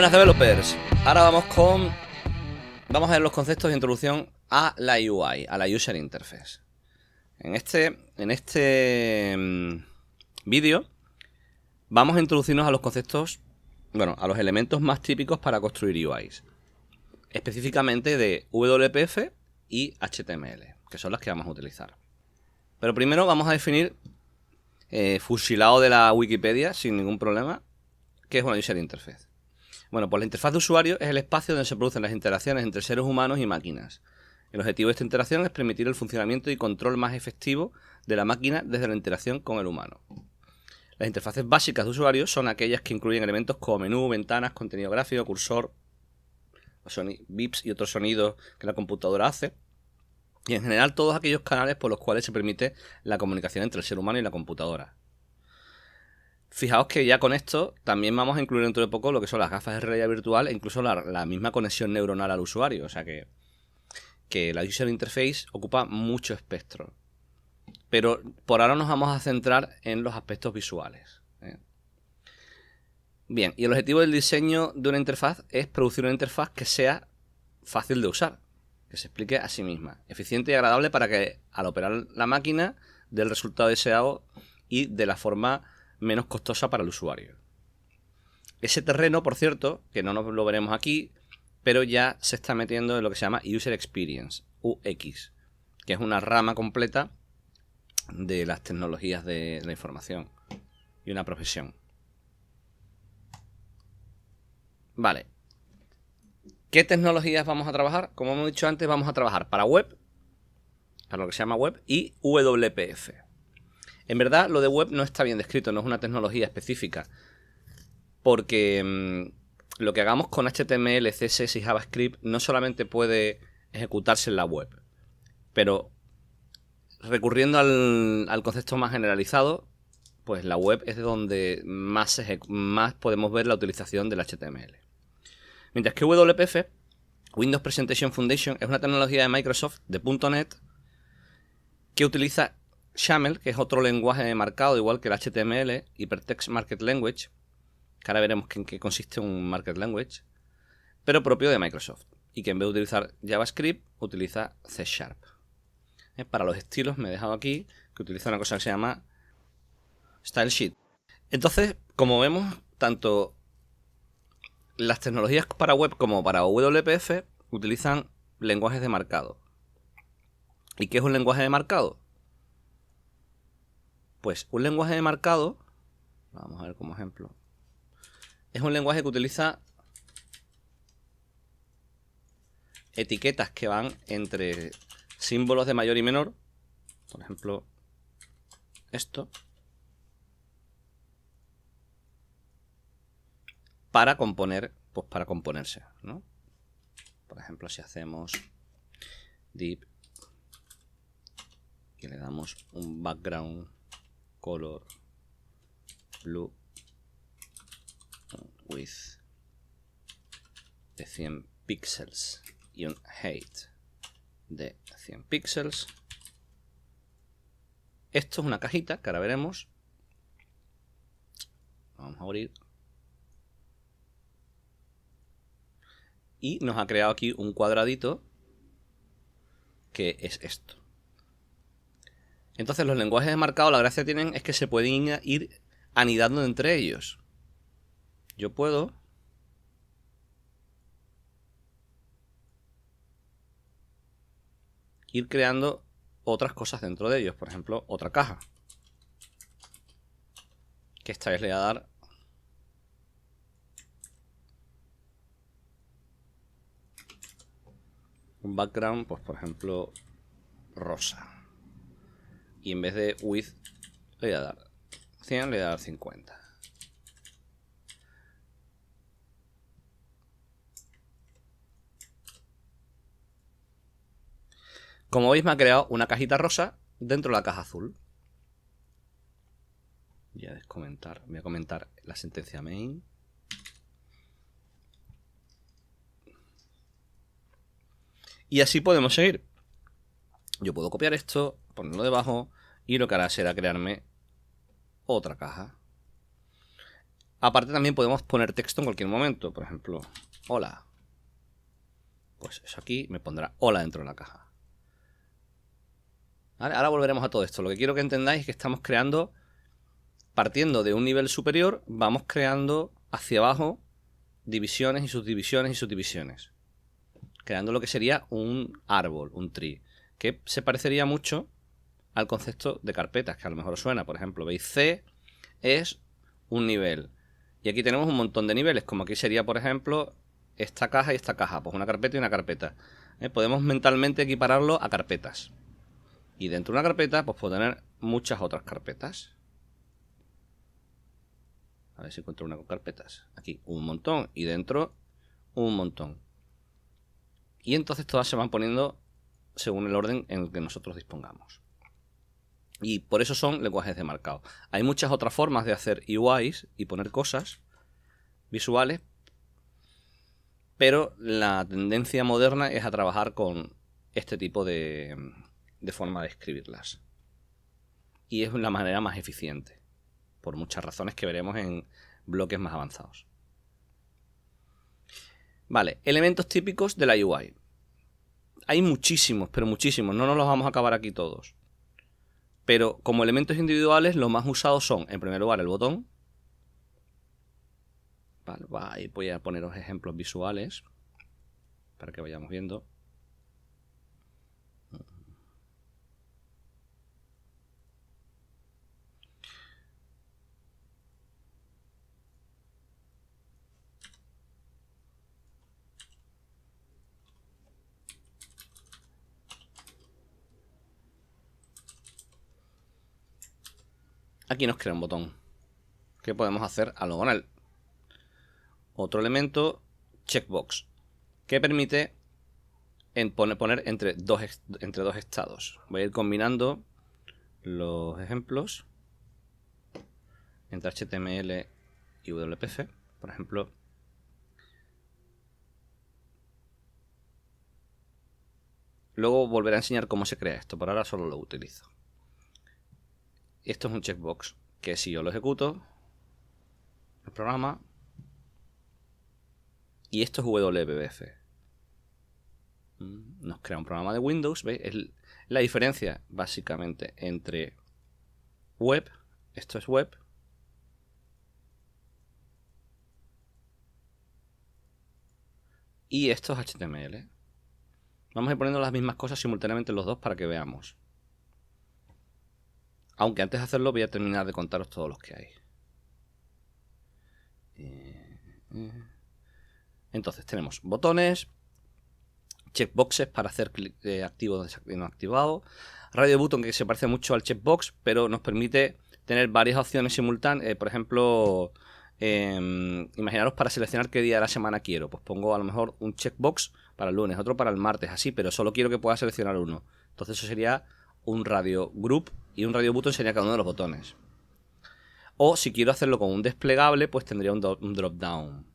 Buenas developers, ahora vamos a ver los conceptos de introducción a la UI, a la User Interface. En este vídeo vamos a introducirnos a los conceptos, bueno, a los elementos más típicos para construir UIs, específicamente de WPF y HTML, que son las que vamos a utilizar. Pero primero vamos a definir, fusilado de la Wikipedia, sin ningún problema, qué es una User Interface. Bueno, pues la interfaz de usuario es el espacio donde se producen las interacciones entre seres humanos y máquinas. El objetivo de esta interacción es permitir el funcionamiento y control más efectivo de la máquina desde la interacción con el humano. Las interfaces básicas de usuario son aquellas que incluyen elementos como menú, ventanas, contenido gráfico, cursor, bips y otros sonidos que la computadora hace. Y en general todos aquellos canales por los cuales se permite la comunicación entre el ser humano y la computadora. Fijaos que ya con esto también vamos a incluir dentro de poco lo que son las gafas de realidad virtual e incluso la misma conexión neuronal al usuario. O sea que la User Interface ocupa mucho espectro. Pero por ahora nos vamos a centrar en los aspectos visuales. Bien, y el objetivo del diseño de una interfaz es producir una interfaz que sea fácil de usar, que se explique a sí misma, eficiente y agradable para que al operar la máquina dé el resultado deseado y de la forma menos costosa para el usuario. Ese terreno, por cierto, que no nos lo veremos aquí, pero ya se está metiendo en lo que se llama User Experience, UX, que es una rama completa de las tecnologías de la información y una profesión. Vale. ¿Qué tecnologías vamos a trabajar? Como hemos dicho antes, vamos a trabajar para web, para lo que se llama web, y WPF. En verdad, lo de web no está bien descrito, no es una tecnología específica, porque lo que hagamos con HTML, CSS y JavaScript no solamente puede ejecutarse en la web, pero recurriendo al concepto más generalizado, pues la web es donde más podemos ver la utilización del HTML. Mientras que WPF, Windows Presentation Foundation, es una tecnología de Microsoft, de .NET, que utiliza XAML, que es otro lenguaje de marcado, igual que el HTML, Hypertext Markup Language, que ahora veremos en qué consiste un Markup Language, pero propio de Microsoft, y que en vez de utilizar JavaScript, utiliza C#. Para los estilos me he dejado aquí que utiliza una cosa que se llama Style Sheet. Entonces, como vemos, tanto las tecnologías para web como para WPF utilizan lenguajes de marcado. ¿Y qué es un lenguaje de marcado? Pues un lenguaje de marcado, vamos a ver como ejemplo, es un lenguaje que utiliza etiquetas que van entre símbolos de mayor y menor, por ejemplo, esto, para componer, pues para componerse, ¿no? Por ejemplo, si hacemos div y le damos un background color blue width de 100 píxeles y un height de 100 píxeles. Esto es una cajita que ahora veremos. Vamos a abrir. Y nos ha creado aquí un cuadradito que es esto. Entonces los lenguajes de marcado, la gracia que tienen es que se pueden ir anidando entre ellos. Yo puedo ir creando otras cosas dentro de ellos. Por ejemplo, otra caja, que esta vez le voy a dar un background, pues por ejemplo, rosa. Y en vez de width le voy a dar 100, le voy a dar 50. Como veis, me ha creado una cajita rosa dentro de la caja azul. Voy a comentar la sentencia main. Y así podemos seguir. Yo puedo copiar esto, ponerlo debajo, y lo que hará será crearme otra caja. Aparte también podemos poner texto en cualquier momento. Por ejemplo, hola. Pues eso aquí me pondrá hola dentro de la caja. ¿Vale? Ahora volveremos a todo esto. Lo que quiero que entendáis es que estamos creando, partiendo de un nivel superior, vamos creando hacia abajo divisiones y subdivisiones y subdivisiones. Creando lo que sería un árbol, un tree. Que se parecería mucho al concepto de carpetas, que a lo mejor os suena. Por ejemplo, veis C es un nivel. Y aquí tenemos un montón de niveles, como aquí sería, por ejemplo, esta caja y esta caja. Pues una carpeta y una carpeta. Podemos mentalmente equipararlo a carpetas. Y dentro de una carpeta, pues puedo tener muchas otras carpetas. A ver si encuentro una con carpetas. Aquí un montón y dentro un montón. Y entonces todas se van poniendo según el orden en el que nosotros dispongamos. Y por eso son lenguajes de marcado. Hay muchas otras formas de hacer UIs y poner cosas visuales, pero la tendencia moderna es a trabajar con este tipo de forma de escribirlas. Y es la manera más eficiente, por muchas razones que veremos en bloques más avanzados. Vale, elementos típicos de la UI. Hay muchísimos, pero muchísimos. No nos los vamos a acabar aquí todos. Pero como elementos individuales, los más usados son, en primer lugar, el botón. Vale, ahí voy a poneros ejemplos visuales para que vayamos viendo. Aquí nos crea un botón. ¿Qué podemos hacer? Algo con él. Otro elemento, checkbox, que permite poner entre dos estados. Voy a ir combinando los ejemplos entre HTML y WPF. Por ejemplo, luego volveré a enseñar cómo se crea esto. Por ahora solo lo utilizo. Esto es un checkbox que si yo lo ejecuto, el programa, y esto es WPF. Nos crea un programa de Windows. ¿Veis? Es la diferencia básicamente entre web, esto es web, y esto es HTML. Vamos a ir poniendo las mismas cosas simultáneamente los dos para que veamos. Aunque antes de hacerlo voy a terminar de contaros todos los que hay. Entonces tenemos botones, checkboxes para hacer clic activo o inactivado, radio button que se parece mucho al checkbox, pero nos permite tener varias opciones simultáneas. Por ejemplo, imaginaros para seleccionar qué día de la semana quiero. Pues pongo a lo mejor un checkbox para el lunes, otro para el martes, así, pero solo quiero que pueda seleccionar uno. Entonces eso sería un radio group y un radio button sería cada uno de los botones. O si quiero hacerlo con un desplegable, pues tendría un drop down.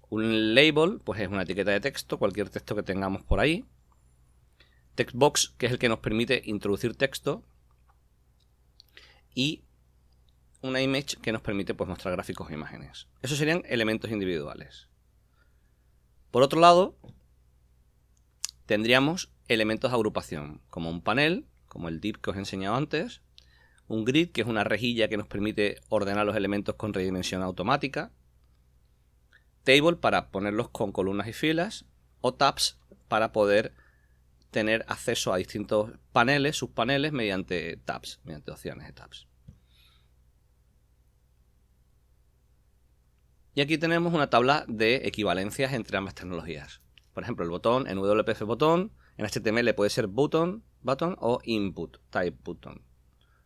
Un label, pues es una etiqueta de texto, cualquier texto que tengamos por ahí. Textbox, que es el que nos permite introducir texto. Y una image que nos permite pues mostrar gráficos e imágenes. Esos serían elementos individuales. Por otro lado, tendríamos elementos de agrupación, como un panel, como el div que os he enseñado antes, un grid, que es una rejilla que nos permite ordenar los elementos con redimensión automática, table para ponerlos con columnas y filas, o tabs para poder tener acceso a distintos paneles, subpaneles, mediante tabs, mediante opciones de tabs. Y aquí tenemos una tabla de equivalencias entre ambas tecnologías. Por ejemplo, el botón, en WPF botón, en HTML puede ser button o input type button.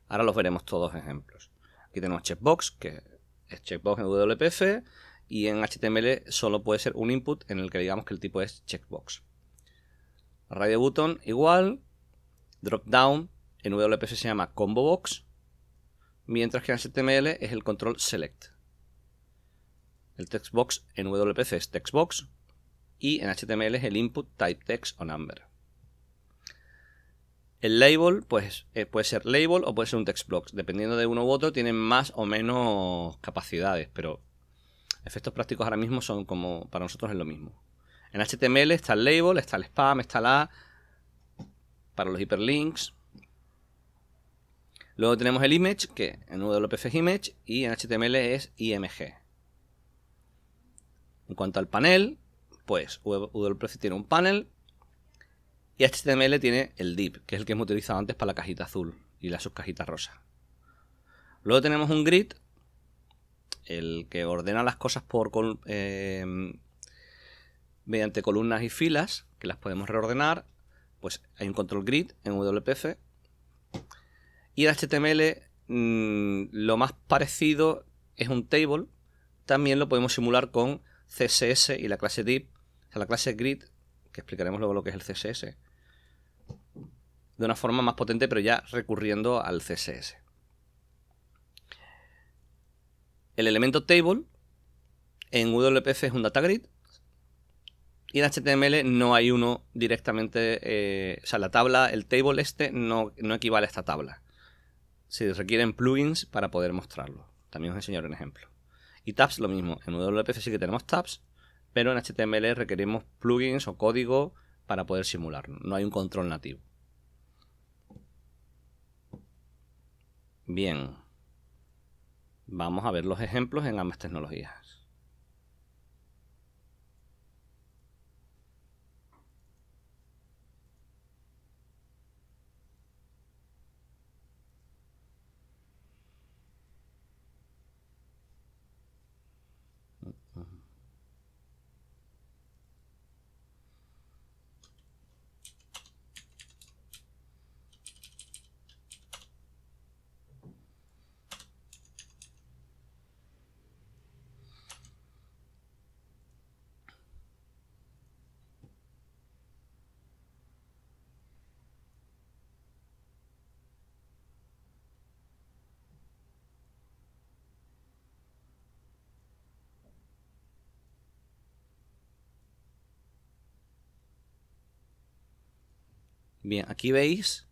Ahora los veremos todos ejemplos. Aquí tenemos checkbox, que es checkbox en WPF, y en HTML solo puede ser un input en el que digamos que el tipo es checkbox. Radio button igual, drop down en WPF se llama combo box, mientras que en HTML es el control select. El textbox en WPF es textbox y en HTML es el input type text o number. El label, pues puede ser label o puede ser un text block. Dependiendo de uno u otro, tienen más o menos capacidades, pero efectos prácticos ahora mismo son como, para nosotros es lo mismo. En HTML está el label, está el spam, está la para los hiperlinks. Luego tenemos el image, que en WPF es image y en HTML es img. En cuanto al panel, pues WPF tiene un panel y HTML tiene el div, que es el que hemos utilizado antes para la cajita azul y la subcajita rosa. Luego tenemos un grid, el que ordena las cosas por mediante columnas y filas, que las podemos reordenar. Pues hay un control grid en WPF. Y en HTML lo más parecido es un table. También lo podemos simular con CSS y la clase div, o sea, la clase grid, que explicaremos luego lo que es el CSS, de una forma más potente, pero ya recurriendo al CSS. El elemento table en WPF es un data grid y en HTML no hay uno directamente, o sea, la tabla, el table no equivale a esta tabla. Se requieren plugins para poder mostrarlo. También os enseñaré un ejemplo. Y tabs lo mismo. En WPF sí que tenemos tabs, pero en HTML requerimos plugins o código para poder simularlo. No hay un control nativo. Bien. Vamos a ver los ejemplos en ambas tecnologías. Bien, aquí veis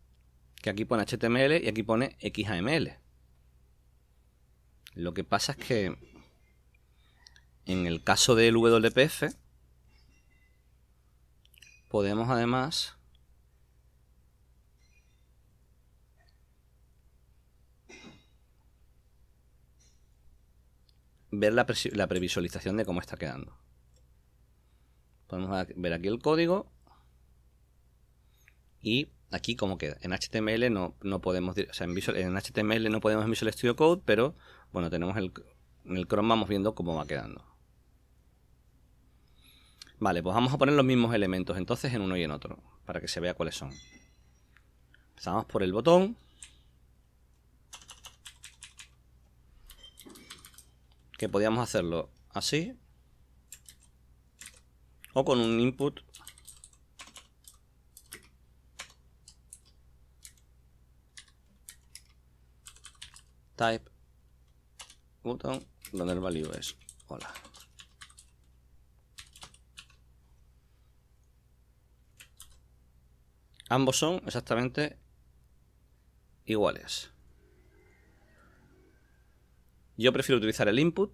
que aquí pone HTML y aquí pone XAML. Lo que pasa es que en el caso del WPF podemos además ver la previsualización de cómo está quedando. Podemos ver aquí el código y aquí cómo queda. En HTML no podemos, o sea, en HTML no podemos en Visual Studio Code, pero bueno, tenemos en el Chrome vamos viendo cómo va quedando. Vale, pues vamos a poner los mismos elementos entonces en uno y en otro, para que se vea cuáles son. Empezamos por el botón. Que podíamos hacerlo así. O con un input type button, donde el value es hola. Ambos son exactamente iguales. Yo prefiero utilizar el input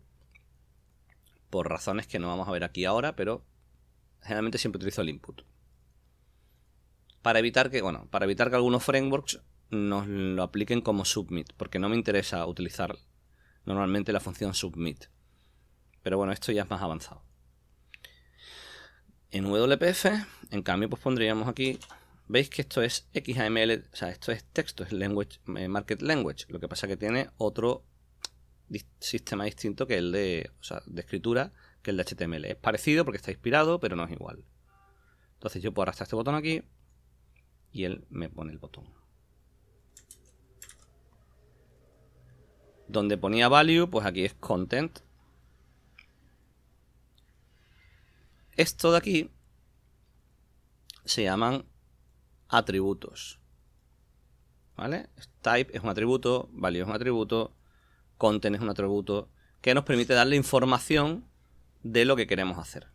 por razones que no vamos a ver aquí ahora, pero generalmente siempre utilizo el input. Para evitar que algunos frameworks nos lo apliquen como submit, porque no me interesa utilizar normalmente la función submit. Pero bueno, esto ya es más avanzado. En WPF, en cambio, pues pondríamos aquí, veis que esto es XAML, o sea, esto es texto, es language, market language. Lo que pasa es que tiene otro sistema distinto que el de escritura, que el de HTML. Es parecido porque está inspirado, pero no es igual. Entonces yo puedo arrastrar este botón aquí y él me pone el botón. Donde ponía value, pues aquí es content. Esto de aquí se llaman atributos. ¿Vale? Type es un atributo, value es un atributo, content es un atributo que nos permite darle información de lo que queremos hacer.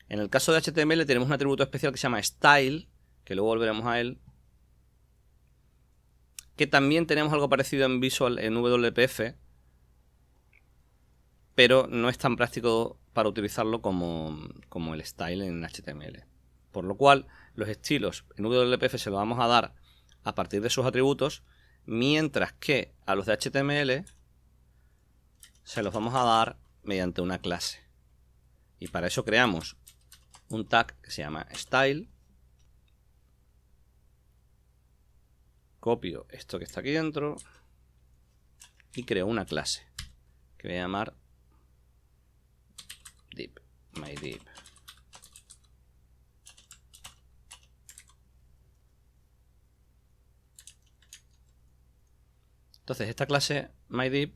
En el caso de HTML tenemos un atributo especial que se llama style, que luego volveremos a él, que también tenemos algo parecido en Visual en WPF, pero no es tan práctico para utilizarlo como el style en HTML. Por lo cual, los estilos en WPF se los vamos a dar a partir de sus atributos, mientras que a los de HTML se los vamos a dar mediante una clase. Y para eso creamos un tag que se llama style. Copio esto que está aquí dentro y creo una clase que voy a llamar div, myDiv. Entonces esta clase myDiv,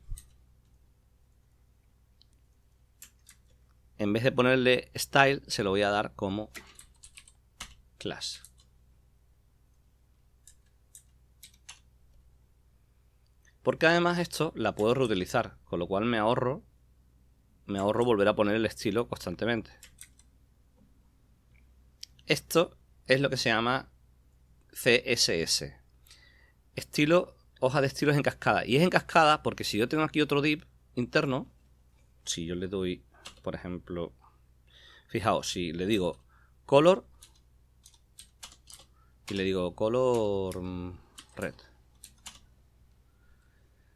en vez de ponerle style, se lo voy a dar como class. Porque además esto la puedo reutilizar, con lo cual me ahorro volver a poner el estilo constantemente. Esto es lo que se llama CSS. Estilo, hoja de estilos en cascada. Y es en cascada porque si yo tengo aquí otro div interno, si yo le doy, por ejemplo, fijaos, si le digo color y le digo color red.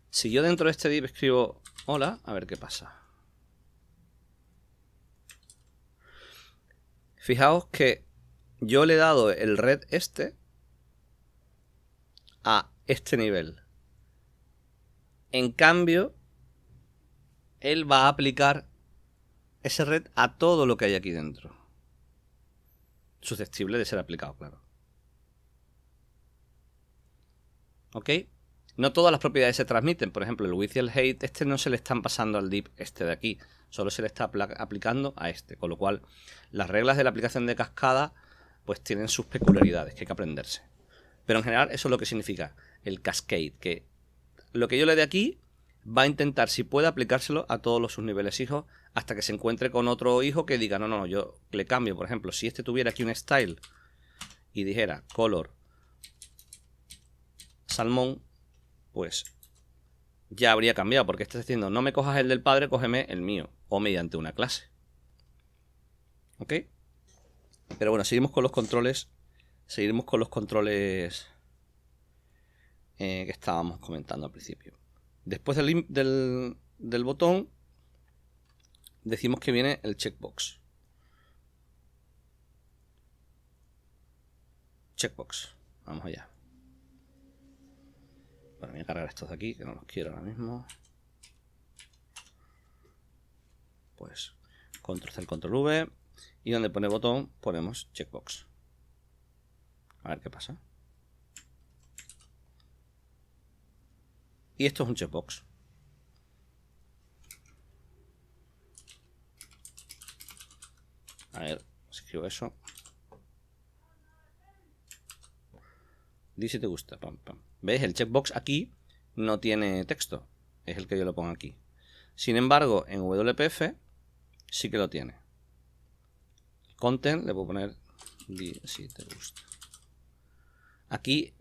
Si yo dentro de este div escribo hola, a ver qué pasa. Fijaos que yo le he dado el red este a este nivel. En cambio, él va a aplicar ese red a todo lo que hay aquí dentro. Susceptible de ser aplicado, claro. ¿Ok? No todas las propiedades se transmiten. Por ejemplo, el width y el height, este no se le están pasando al div este de aquí. Solo se le está aplicando a este. Con lo cual, las reglas de la aplicación de cascada pues tienen sus peculiaridades que hay que aprenderse. Pero en general eso es lo que significa el cascade. Que lo que yo le dé aquí va a intentar, si puede, aplicárselo a todos los subniveles hijos hasta que se encuentre con otro hijo que diga, no, yo le cambio. Por ejemplo, si este tuviera aquí un style y dijera color salmón, pues ya habría cambiado, porque está diciendo no me cojas el del padre, cógeme el mío, o mediante una clase. ¿Ok? Pero bueno, seguimos con los controles. Seguiremos con los controles que estábamos comentando al principio. Después del botón, decimos que viene el checkbox. Checkbox. Vamos allá. Bueno, voy a cargar estos de aquí, que no los quiero ahora mismo. Pues control C, control V. Y donde pone botón ponemos checkbox. A ver qué pasa. Y esto es un checkbox. A ver, escribo eso. Di si te gusta. Pam, pam. ¿Ves? El checkbox aquí no tiene texto. Es el que yo lo pongo aquí. Sin embargo, en WPF sí que lo tiene. Content le puedo poner di si te gusta. Aquí,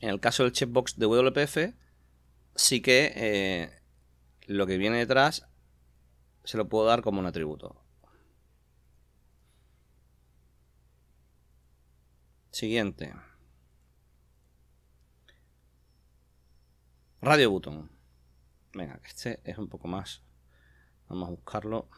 en el caso del checkbox de WPF, sí que lo que viene detrás se lo puedo dar como un atributo. Siguiente. Radio button. Venga, este es un poco más. Vamos a buscarlo.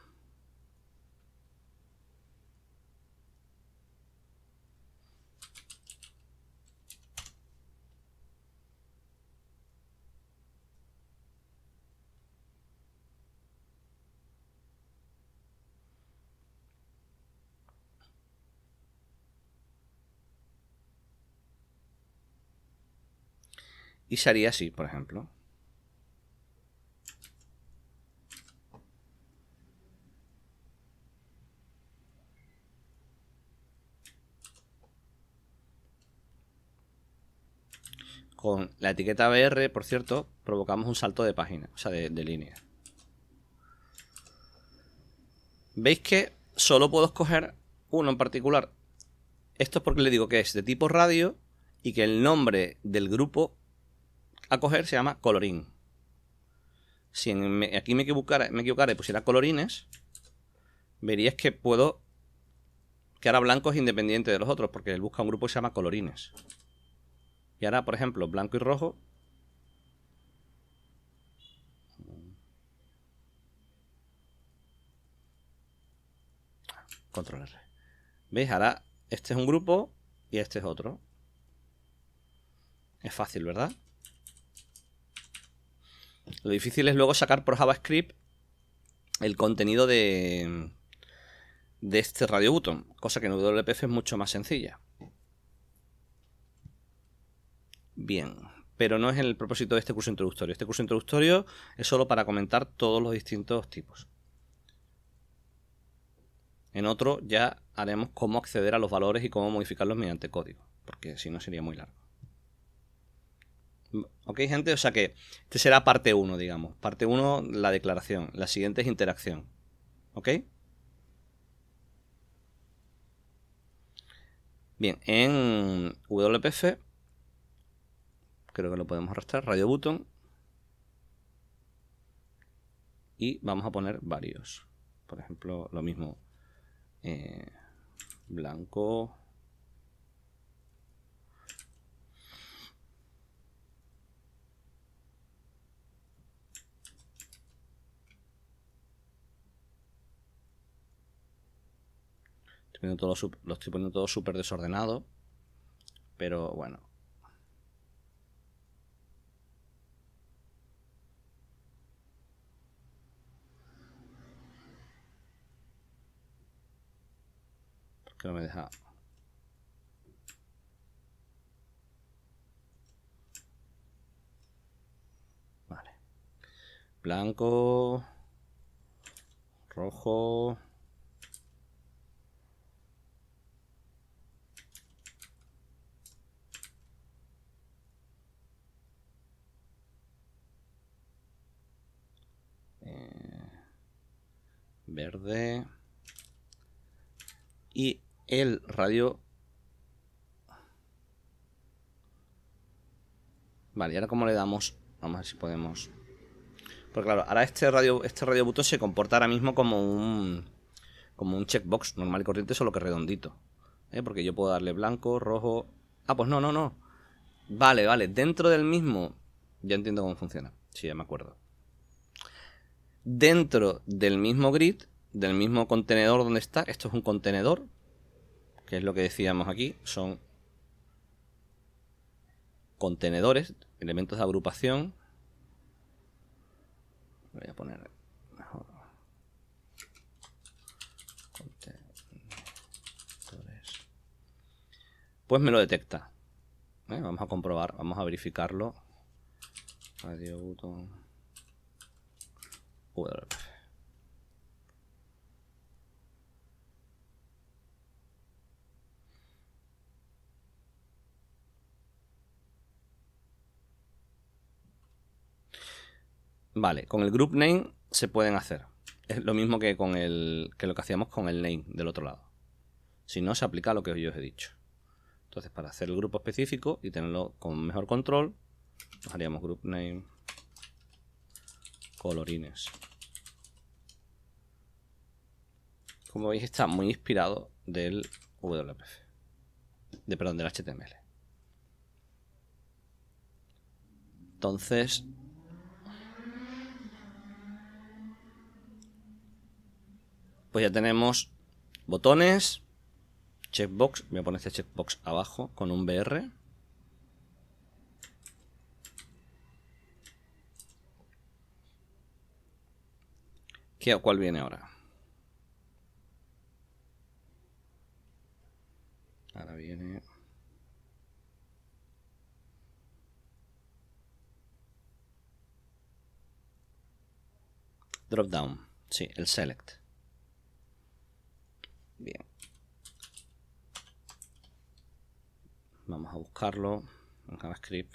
Y se haría así, por ejemplo. Con la etiqueta BR, por cierto, provocamos un salto de página, o sea, de línea. ¿Veis que solo puedo escoger uno en particular? Esto es porque le digo que es de tipo radio y que el nombre del grupo a coger se llama colorín. Si aquí me equivocara y pusiera colorines, veríais que puedo que ahora blanco es independiente de los otros, porque él busca un grupo que se llama colorines. Y ahora, por ejemplo, blanco y rojo. Control R. ¿Veis? Ahora este es un grupo y este es otro. Es fácil, ¿verdad? Lo difícil es luego sacar por JavaScript el contenido de este radio button, cosa que en WPF es mucho más sencilla. Bien, pero no es el propósito de este curso introductorio. Este curso introductorio es solo para comentar todos los distintos tipos. En otro ya haremos cómo acceder a los valores y cómo modificarlos mediante código, porque si no sería muy largo. ¿Ok, gente? O sea que este será parte 1, digamos. Parte 1, la declaración. La siguiente es interacción. ¿Ok? Bien, en WPF creo que lo podemos arrastrar, radio button, y vamos a poner varios. Por ejemplo, lo mismo, blanco, lo estoy poniendo todo súper desordenado, pero bueno. Que no me deja. Vale. Blanco, rojo, verde, y el radio. Vale, y ahora cómo le damos. Vamos a ver si podemos. Porque claro, ahora este radio button se comporta ahora mismo como un checkbox normal y corriente, solo que redondito. Porque yo puedo darle blanco, rojo. Ah, pues no. Vale. Dentro del mismo. Ya entiendo cómo funciona. Sí, ya me acuerdo. Dentro del mismo grid, del mismo contenedor donde está. Esto es un contenedor, que es lo que decíamos aquí. Son contenedores, elementos de agrupación. Voy a poner mejor. Contenedores. Pues me lo detecta. Vamos a comprobar, vamos a verificarlo. Radio button. Vale, con el group name se pueden hacer. Es lo mismo que con lo que hacíamos con el name del otro lado. Si no, se aplica lo que yo os he dicho. Entonces, para hacer el grupo específico y tenerlo con mejor control, nos haríamos group name colorines. Como veis, está muy inspirado del WPF. Perdón, del HTML. Entonces, pues ya tenemos botones, checkbox. Voy a poner este checkbox abajo con un BR. ¿Cuál viene ahora? Ahora viene... drop down. Sí, el select. Bien. Vamos a buscarlo en JavaScript.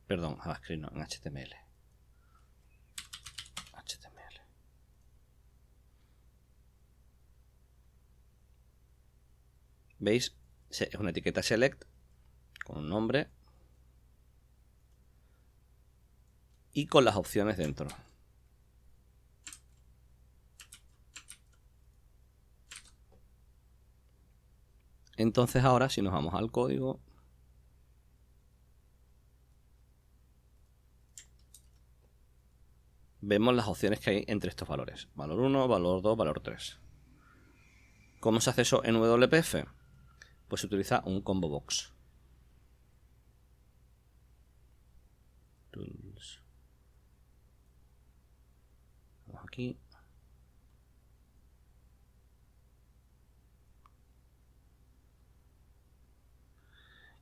Perdón, JavaScript no, en HTML. HTML. ¿Veis? Es una etiqueta select con un nombre y con las opciones dentro. Entonces ahora si nos vamos al código, vemos las opciones que hay entre estos valores. Valor 1, valor 2, valor 3. ¿Cómo se hace eso en WPF? Pues se utiliza un combo box. Tools. Vamos aquí.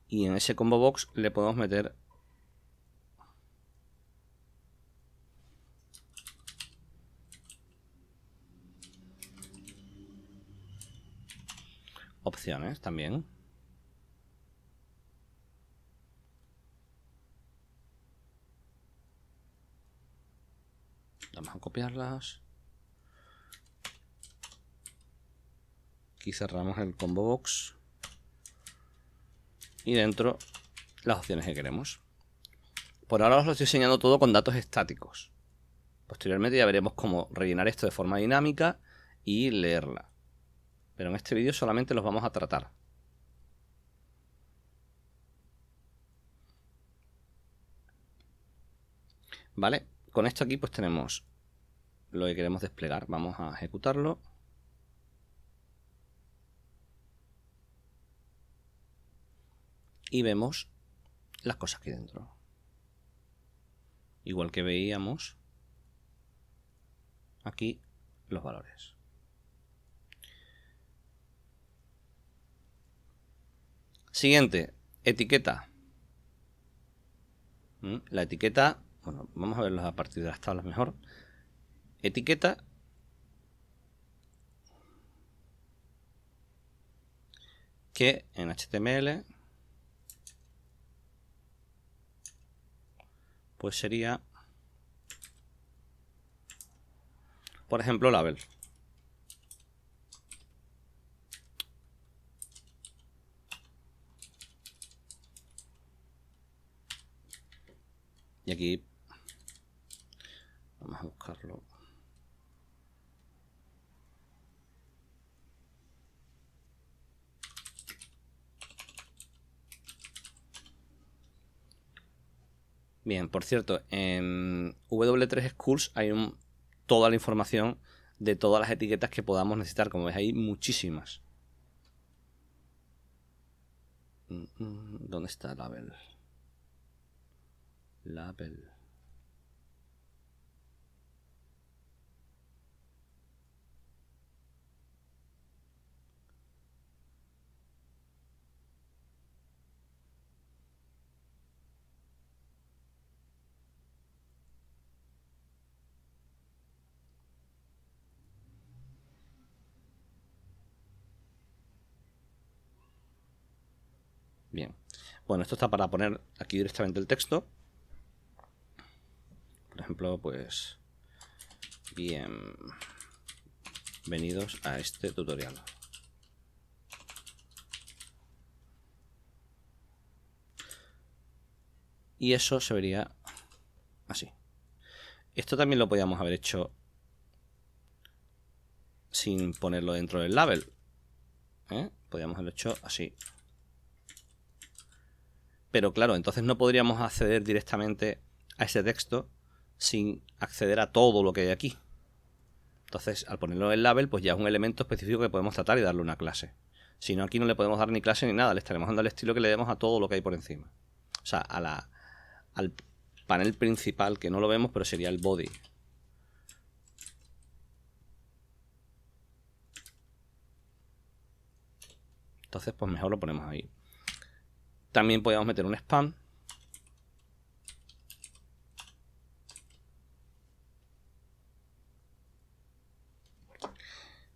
Y en ese combo box le podemos meter opciones también. Vamos a copiarlas. Aquí cerramos el combo box. Y dentro las opciones que queremos. Por ahora os lo estoy enseñando todo con datos estáticos. Posteriormente ya veremos cómo rellenar esto de forma dinámica y leerla. Pero en este vídeo solamente los vamos a tratar. Vale, con esto aquí pues tenemos lo que queremos desplegar. Vamos a ejecutarlo. Y vemos las cosas aquí dentro. Igual que veíamos aquí los valores. Siguiente, etiqueta. La etiqueta, bueno, vamos a verlos a partir de las tablas mejor. Etiqueta que en HTML pues sería, por ejemplo, label. Y aquí vamos a buscarlo. Bien, por cierto, en W3 Schools hay toda la información de todas las etiquetas que podamos necesitar. Como veis, hay muchísimas. ¿Dónde está label? Label. Bien. Bueno, esto está para poner aquí directamente el texto. Por ejemplo, pues bienvenidos a este tutorial. Y eso se vería así. Esto también lo podíamos haber hecho sin ponerlo dentro del label. Podríamos haberlo hecho así. Pero claro, entonces no podríamos acceder directamente a ese texto sin acceder a todo lo que hay aquí. Entonces, al ponerlo en el label, pues ya es un elemento específico que podemos tratar y darle una clase. Si no, aquí no le podemos dar ni clase ni nada. Le estaremos dando el estilo que le demos a todo lo que hay por encima. O sea, al panel principal, que no lo vemos, pero sería el body. Entonces, pues mejor lo ponemos ahí. También podemos meter un spam.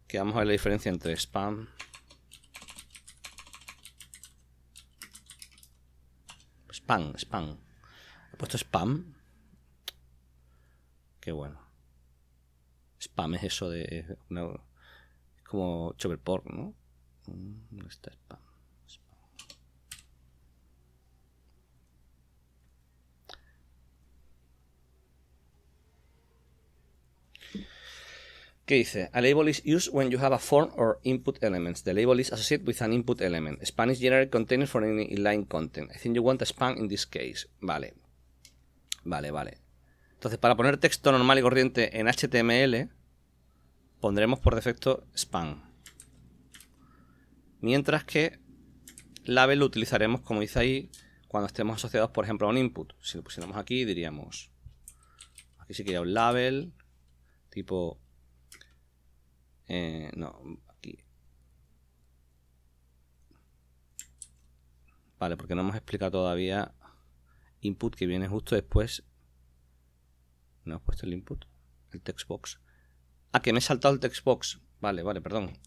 Que vamos a ver la diferencia entre spam spam. He puesto spam. Qué bueno. Spam es eso de... es como chopperpork, ¿no? ¿Dónde está spam? ¿Qué dice? A label is used when you have a form or input elements. The label is associated with an input element. Span is generic containers for any inline content. I think you want a span in this case. Vale. Vale. Entonces, para poner texto normal y corriente en HTML, pondremos por defecto span. Mientras que label lo utilizaremos, como dice ahí, cuando estemos asociados, por ejemplo, a un input. Si lo pusiéramos aquí, diríamos... Aquí sí que hay un label, tipo... no, aquí. Vale, porque no hemos explicado todavía input, que viene justo después. No he puesto el input, el textbox. Ah, que me he saltado el textbox. Vale, perdón.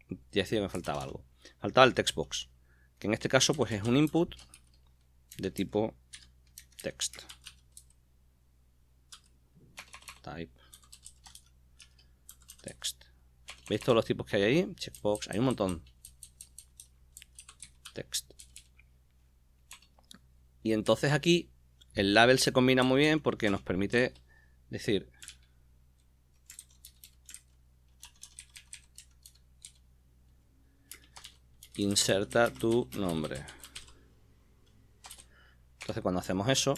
Ya decía que me faltaba algo. Faltaba el textbox, que en este caso pues es un input de tipo text. Type text. ¿Veis todos los tipos que hay ahí? Checkbox, hay un montón. Text. Y entonces aquí el label se combina muy bien porque nos permite decir inserta tu nombre. Entonces cuando hacemos eso,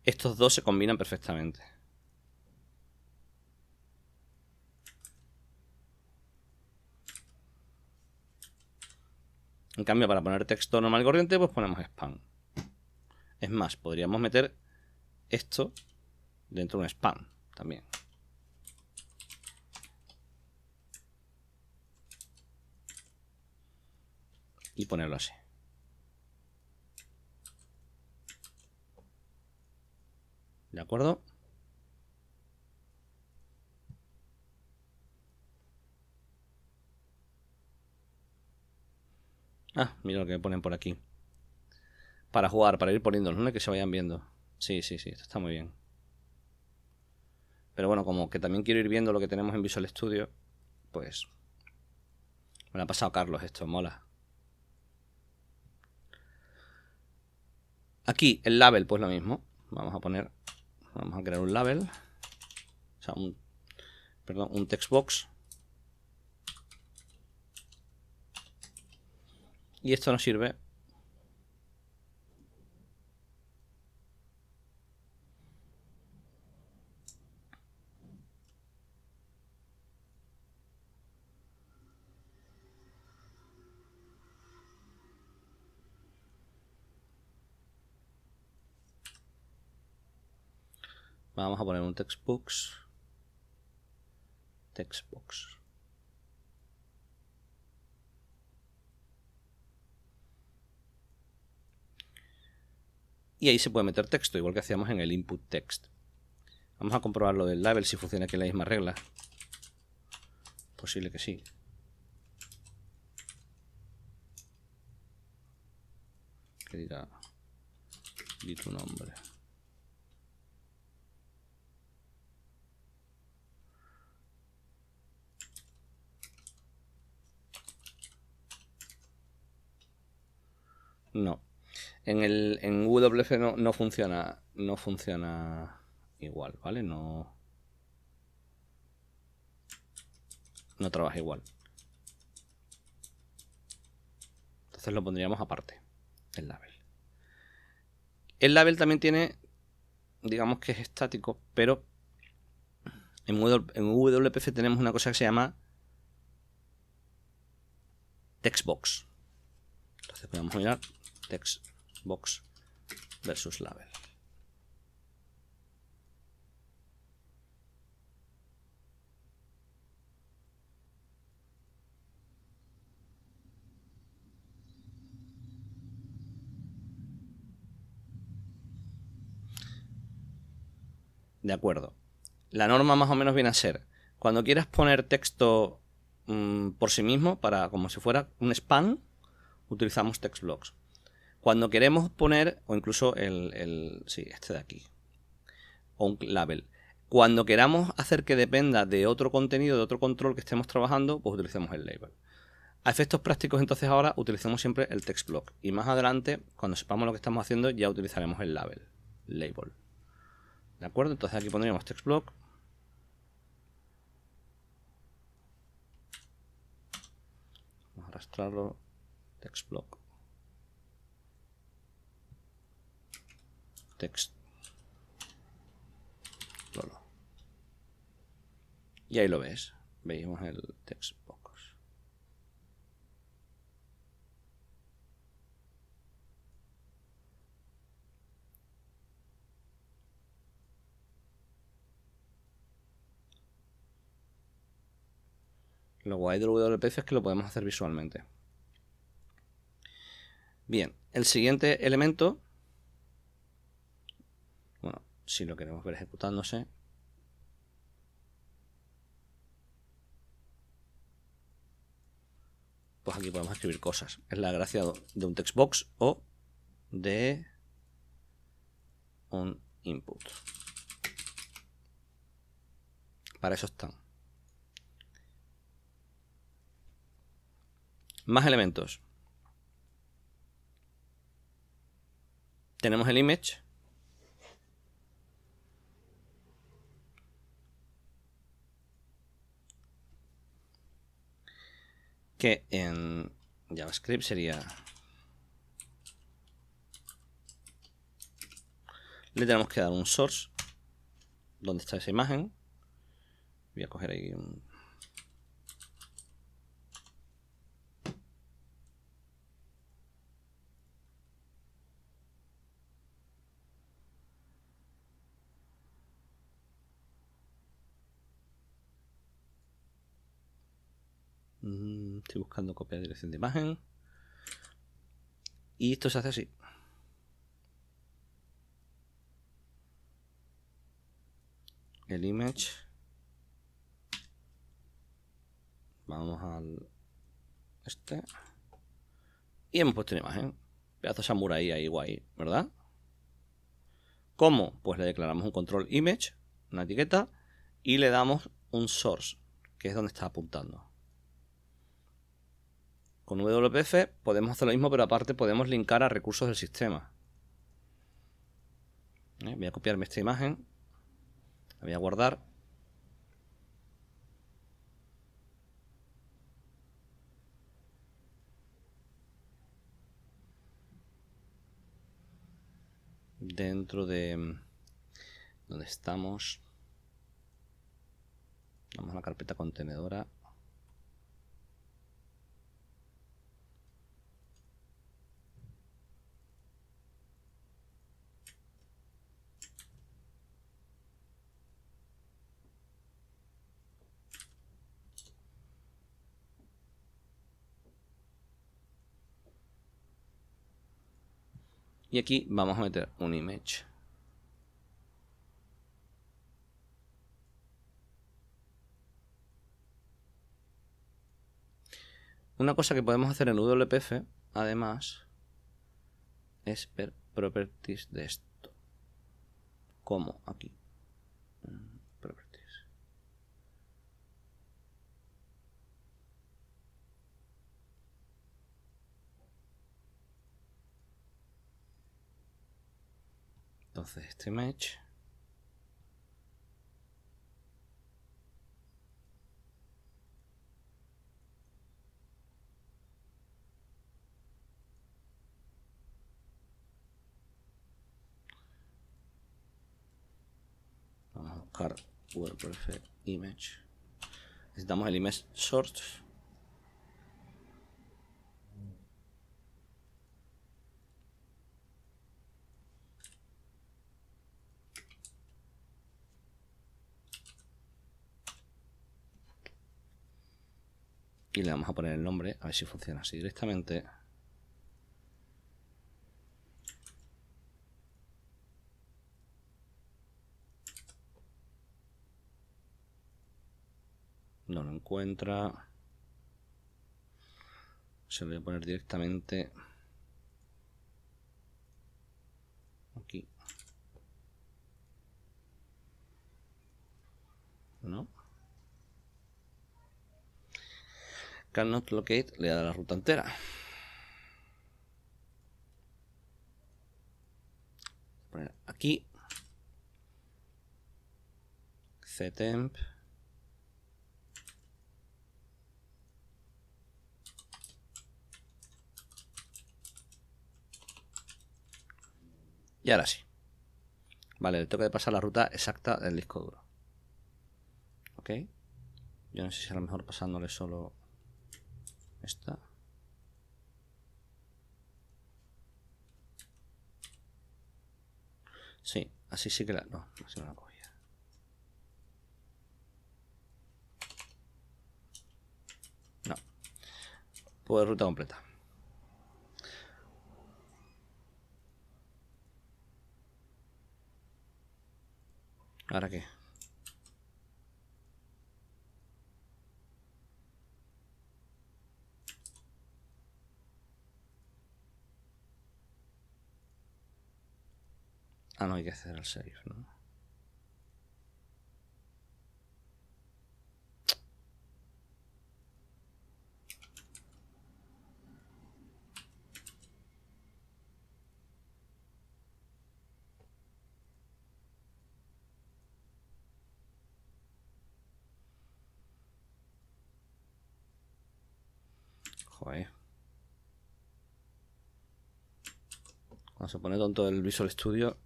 estos dos se combinan perfectamente. En cambio, para poner texto normal y corriente, pues ponemos spam. Es más, podríamos meter esto dentro de un spam también. Y ponerlo así. ¿De acuerdo? Ah, mira lo que me ponen por aquí. Para jugar, para ir poniéndolos, ¿no? Que se vayan viendo. Sí, esto está muy bien. Pero bueno, como que también quiero ir viendo lo que tenemos en Visual Studio, pues me lo ha pasado Carlos, esto mola. Aquí el label, pues lo mismo. Vamos a crear un label. O sea, un textbox. Y esto nos sirve vamos a poner un textbox. Y ahí se puede meter texto, igual que hacíamos en el input text. Vamos a comprobar lo del label, si funciona aquí la misma regla. Posible que sí. Que diga, di tu nombre. No. En WF no funciona igual, ¿vale? No trabaja igual. Entonces lo pondríamos aparte, el label. El label también tiene, digamos que es estático, pero en WPF tenemos una cosa que se llama textbox. Entonces podemos mirar textbox versus label. De acuerdo. La norma más o menos viene a ser, cuando quieras poner texto por sí mismo, como si fuera un span, utilizamos textblocks. Cuando queremos poner, o incluso este de aquí, o un label. Cuando queramos hacer que dependa de otro contenido, de otro control que estemos trabajando, pues utilizamos el label. A efectos prácticos, entonces, ahora utilizamos siempre el text block. Y más adelante, cuando sepamos lo que estamos haciendo, ya utilizaremos el label. ¿De acuerdo? Entonces aquí pondríamos text block. Vamos a arrastrarlo. Text block. Text. Lolo. Y ahí lo ves. Veis el text box. Lo guay del WPF es que lo podemos hacer visualmente. Bien, el siguiente elemento, bueno, si lo queremos ver ejecutándose, pues aquí podemos escribir cosas. Es la gracia de un text box o de un input. Para eso están. Más elementos. Tenemos el image. Que en JavaScript sería... Le tenemos que dar un source. ¿Dónde está esa imagen? Voy a coger ahí un... Estoy buscando copia de dirección de imagen. Y esto se hace así. El image. Vamos al... este. Y hemos puesto una imagen. Pedazo de samurai ahí guay, ¿verdad? ¿Cómo? Pues le declaramos un control image, una etiqueta, y le damos un source, que es donde está apuntando. Con WPF podemos hacer lo mismo, pero aparte podemos linkar a recursos del sistema. Voy a copiarme esta imagen, la voy a guardar. Dentro de donde estamos, vamos a la carpeta contenedora. Y aquí vamos a meter un image. Una cosa que podemos hacer en WPF, además, es ver properties de esto. Como aquí. Properties. Entonces este image. Vamos a buscar WPF image. Necesitamos el image source. Y le vamos a poner el nombre, a ver si funciona así directamente. No lo encuentra. Se lo voy a poner directamente aquí. ¿no? Cannot locate le da la ruta entera. Poner aquí. ctemp. Y ahora sí. Vale, le tengo que pasar la ruta exacta del disco duro. Ok. Yo no sé si a lo mejor pasándole solo esta. Sí, así sí que la... No, así no la cogía. No. Pues ruta completa. ¿Ahora qué? Ah, no, hay que acceder al save, ¿no? Joder. Cuando se pone tonto el Visual Studio,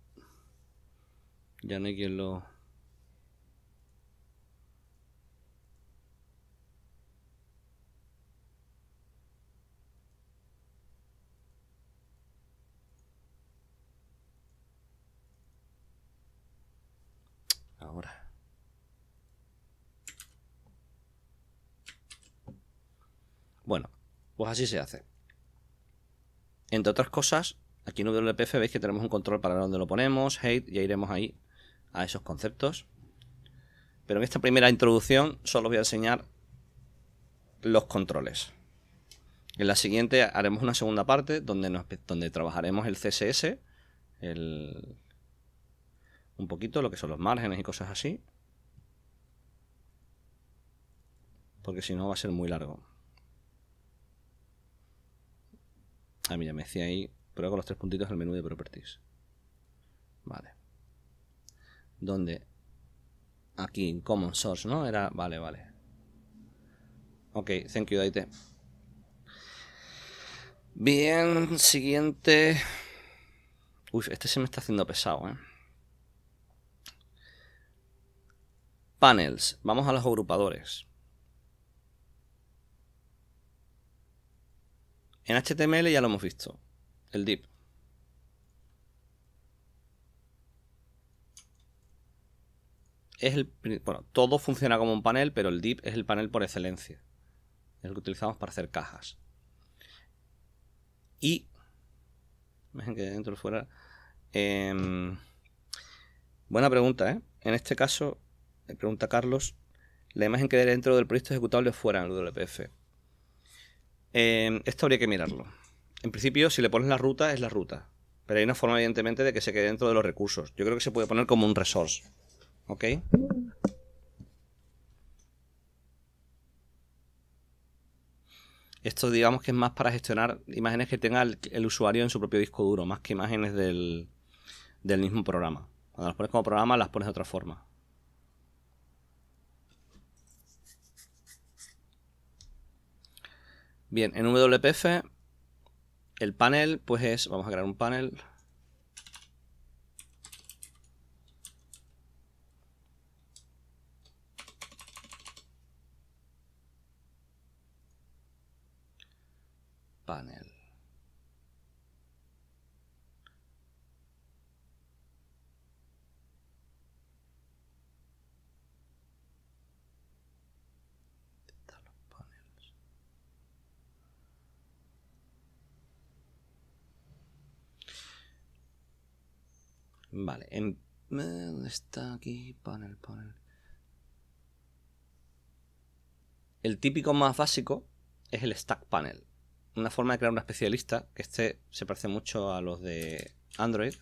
ya no hay quien lo... Ahora. Bueno, pues así se hace. Entre otras cosas, aquí en WPF veis que tenemos un control para donde lo ponemos, height, ya iremos ahí a esos conceptos. Pero en esta primera introducción solo voy a enseñar los controles. En la siguiente haremos una segunda parte donde trabajaremos el CSS, un poquito lo que son los márgenes y cosas así. Porque si no va a ser muy largo. Ah, mira, me decía ahí, prueba con los tres puntitos el menú de Properties. Vale. ¿Dónde? Aquí, en Common Source, ¿no? Era... Vale, vale. Ok, thank you, Daite. Bien, siguiente... Uf, este se me está haciendo pesado, ¿eh? Panels. Vamos a los agrupadores. En HTML ya lo hemos visto. El div. Bueno, todo funciona como un panel, pero el div es el panel por excelencia. Es el que utilizamos para hacer cajas. Y... Dejen que dentro o fuera... buena pregunta, ¿eh? En este caso, pregunta Carlos, la imagen que dentro del proyecto ejecutable fuera en el WPF. Esto habría que mirarlo. En principio, si le pones la ruta, es la ruta. Pero hay una forma, evidentemente, de que se quede dentro de los recursos. Yo creo que se puede poner como un resource. ¿Ok? Esto digamos que es más para gestionar imágenes que tenga el usuario en su propio disco duro, más que imágenes del mismo programa. Cuando las pones como programa, las pones de otra forma. Bien, en WPF el panel pues es... Vamos a crear un panel. Panel. Vale, ¿dónde está aquí? Panel. El típico más básico es el stack panel. Una forma de crear una especie de lista, que este se parece mucho a los de Android.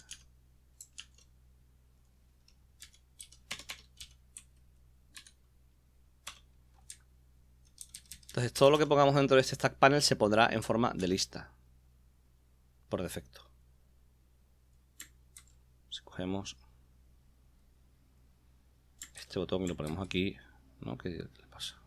Entonces todo lo que pongamos dentro de este stack panel se pondrá en forma de lista. Por defecto. Si cogemos este botón y lo ponemos aquí, ¿no? ¿Qué le pasa?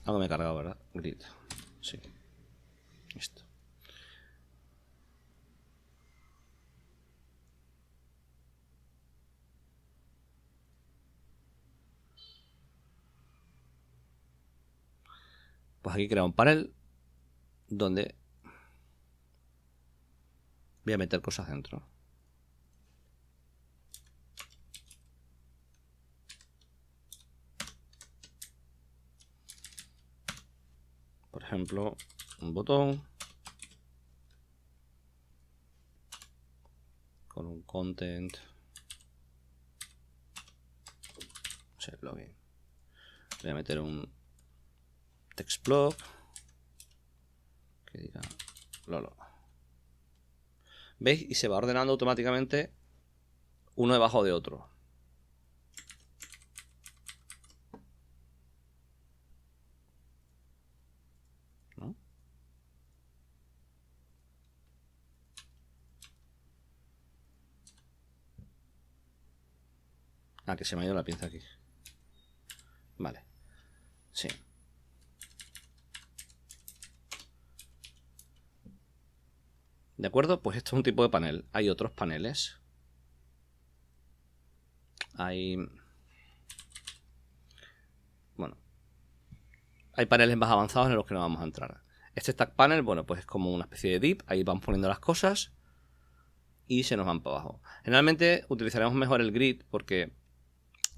Algo me he cargado, ¿verdad? Grid. Sí. Listo. Pues aquí crea un panel donde voy a meter cosas dentro. Por ejemplo, un botón con un content, no sé, login. Voy a meter un text block que diga Lolo. ¿Veis? Y se va ordenando automáticamente uno debajo de otro. ¿No? Ah, que se me ha ido la pinza aquí. Vale. Sí. ¿De acuerdo? Pues esto es un tipo de panel. Hay otros paneles. Bueno, hay paneles más avanzados en los que no vamos a entrar. Este stack panel, bueno, pues es como una especie de div. Ahí vamos poniendo las cosas y se nos van para abajo. Generalmente utilizaremos mejor el grid porque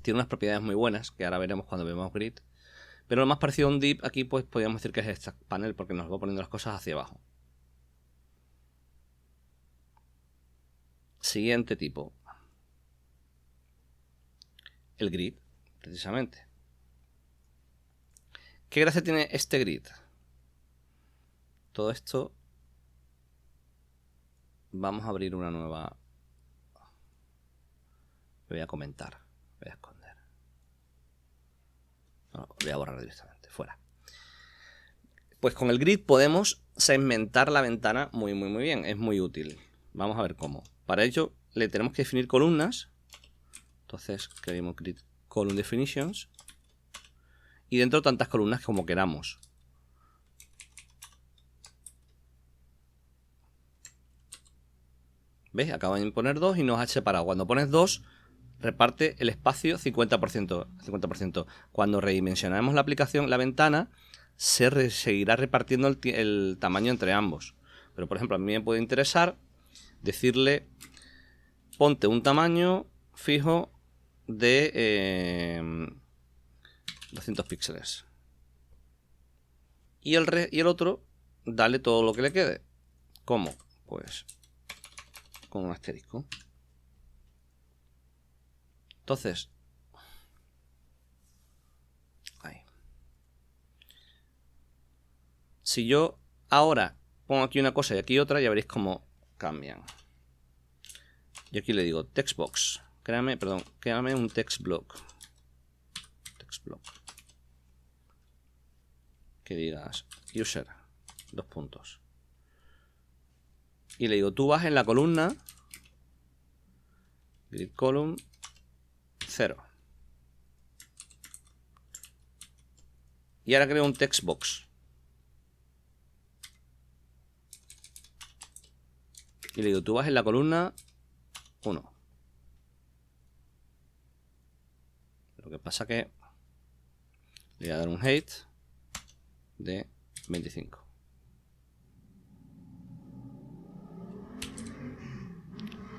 tiene unas propiedades muy buenas que ahora veremos cuando vemos grid. Pero lo más parecido a un div aquí, pues podríamos decir que es el stack panel porque nos va poniendo las cosas hacia abajo. Siguiente tipo. El grid, precisamente. ¿Qué gracia tiene este grid? Todo esto. Vamos a abrir una nueva. Voy a comentar. Voy a esconder. No, voy a borrar directamente. Fuera. Pues con el grid podemos segmentar la ventana muy bien. Es muy útil. Vamos a ver cómo. Para ello le tenemos que definir columnas. Entonces creamos grid column definitions. Y dentro tantas columnas como queramos. ¿Ves? Acabo de poner 2 y nos ha separado. Cuando pones 2, reparte el espacio 50%. 50%. Cuando redimensionamos la aplicación, la ventana, se seguirá repartiendo el tamaño entre ambos. Pero, por ejemplo, a mí me puede interesar decirle, ponte un tamaño fijo de 200 píxeles. Y el otro, dale todo lo que le quede. ¿Cómo? Pues con un asterisco. Entonces, ahí. Si yo ahora pongo aquí una cosa y aquí otra, ya veréis cómo cambian. Y aquí le digo textbox. Créame un text block. Text block. Que digas user, 2 puntos. Y le digo, tú vas en la columna grid column 0. Y ahora creo un text box. Y le digo, tú vas en la columna 1. Lo que pasa que le voy a dar un height de 25.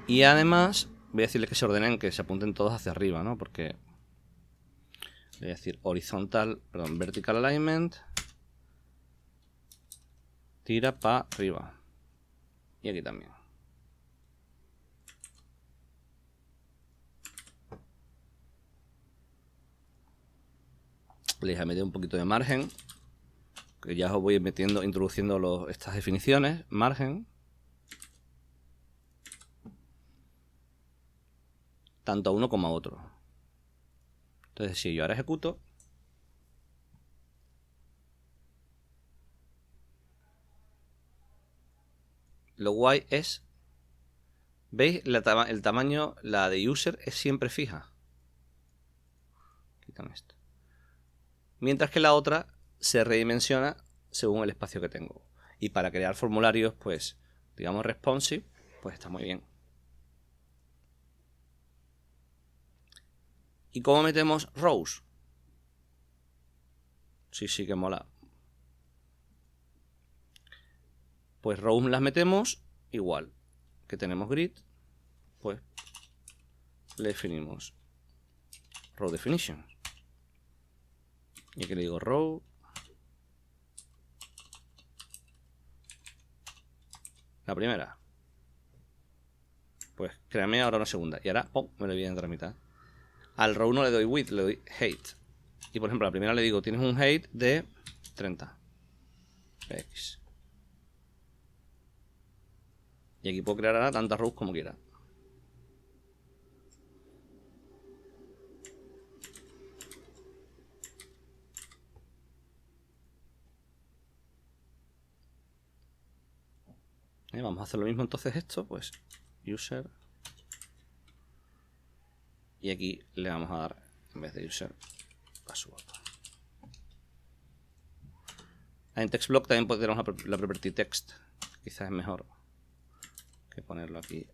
Y además voy a decirle que se ordenen, que se apunten todos hacia arriba, ¿no? Porque le voy a decir vertical alignment, tira para arriba. Y aquí también. Le dije a meter un poquito de margen, que ya os voy introduciendo estas definiciones. Margen, tanto a uno como a otro. Entonces, si yo ahora ejecuto, lo guay es, ¿veis? El tamaño, la de user es siempre fija. Quítame esto. Mientras que la otra se redimensiona según el espacio que tengo. Y para crear formularios, pues, digamos responsive, pues está muy bien. ¿Y cómo metemos rows? Sí que mola. Pues rows las metemos igual que tenemos grid, pues le definimos row definition. Y aquí le digo row la primera. Pues créame ahora una segunda. Y ahora, me lo voy a entrar a mitad. Al row no le doy width, le doy height. Y por ejemplo, a la primera le digo, tienes un height de 30 px. Y aquí puedo crear ahora tantas rows como quiera. Vamos a hacer lo mismo entonces esto, pues user. Y aquí le vamos a dar, en vez de user, password. En TextBlock también tenemos la property text. Quizás es mejor que ponerlo aquí.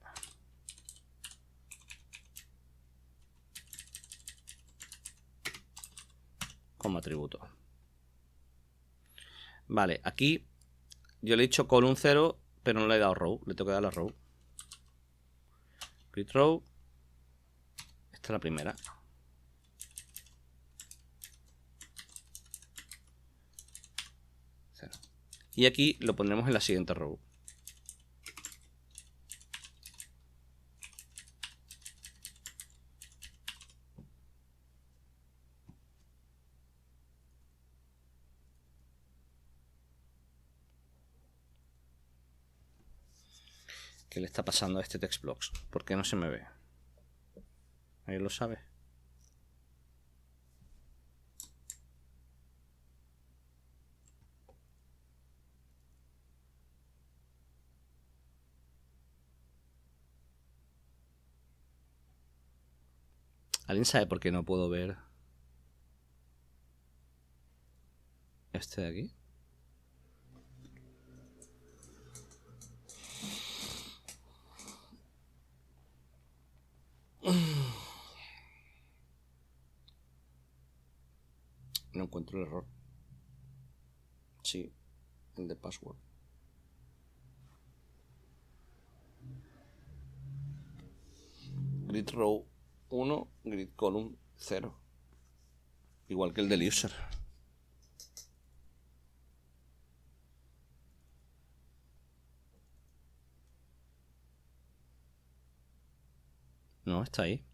Como atributo. Vale, aquí yo le he dicho column 0, pero no le he dado row. Le tengo que dar la row. Create row. Esta es la primera. Y aquí lo pondremos en la siguiente row. ¿Qué le está pasando a este TextBlocks? ¿Por qué no se me ve? ¿Alguien lo sabe? ¿Alguien sabe por qué no puedo ver este de aquí? No encuentro el error. Sí, el de password. Grid row 1, grid column 0. Igual que el del user. No, está ahí.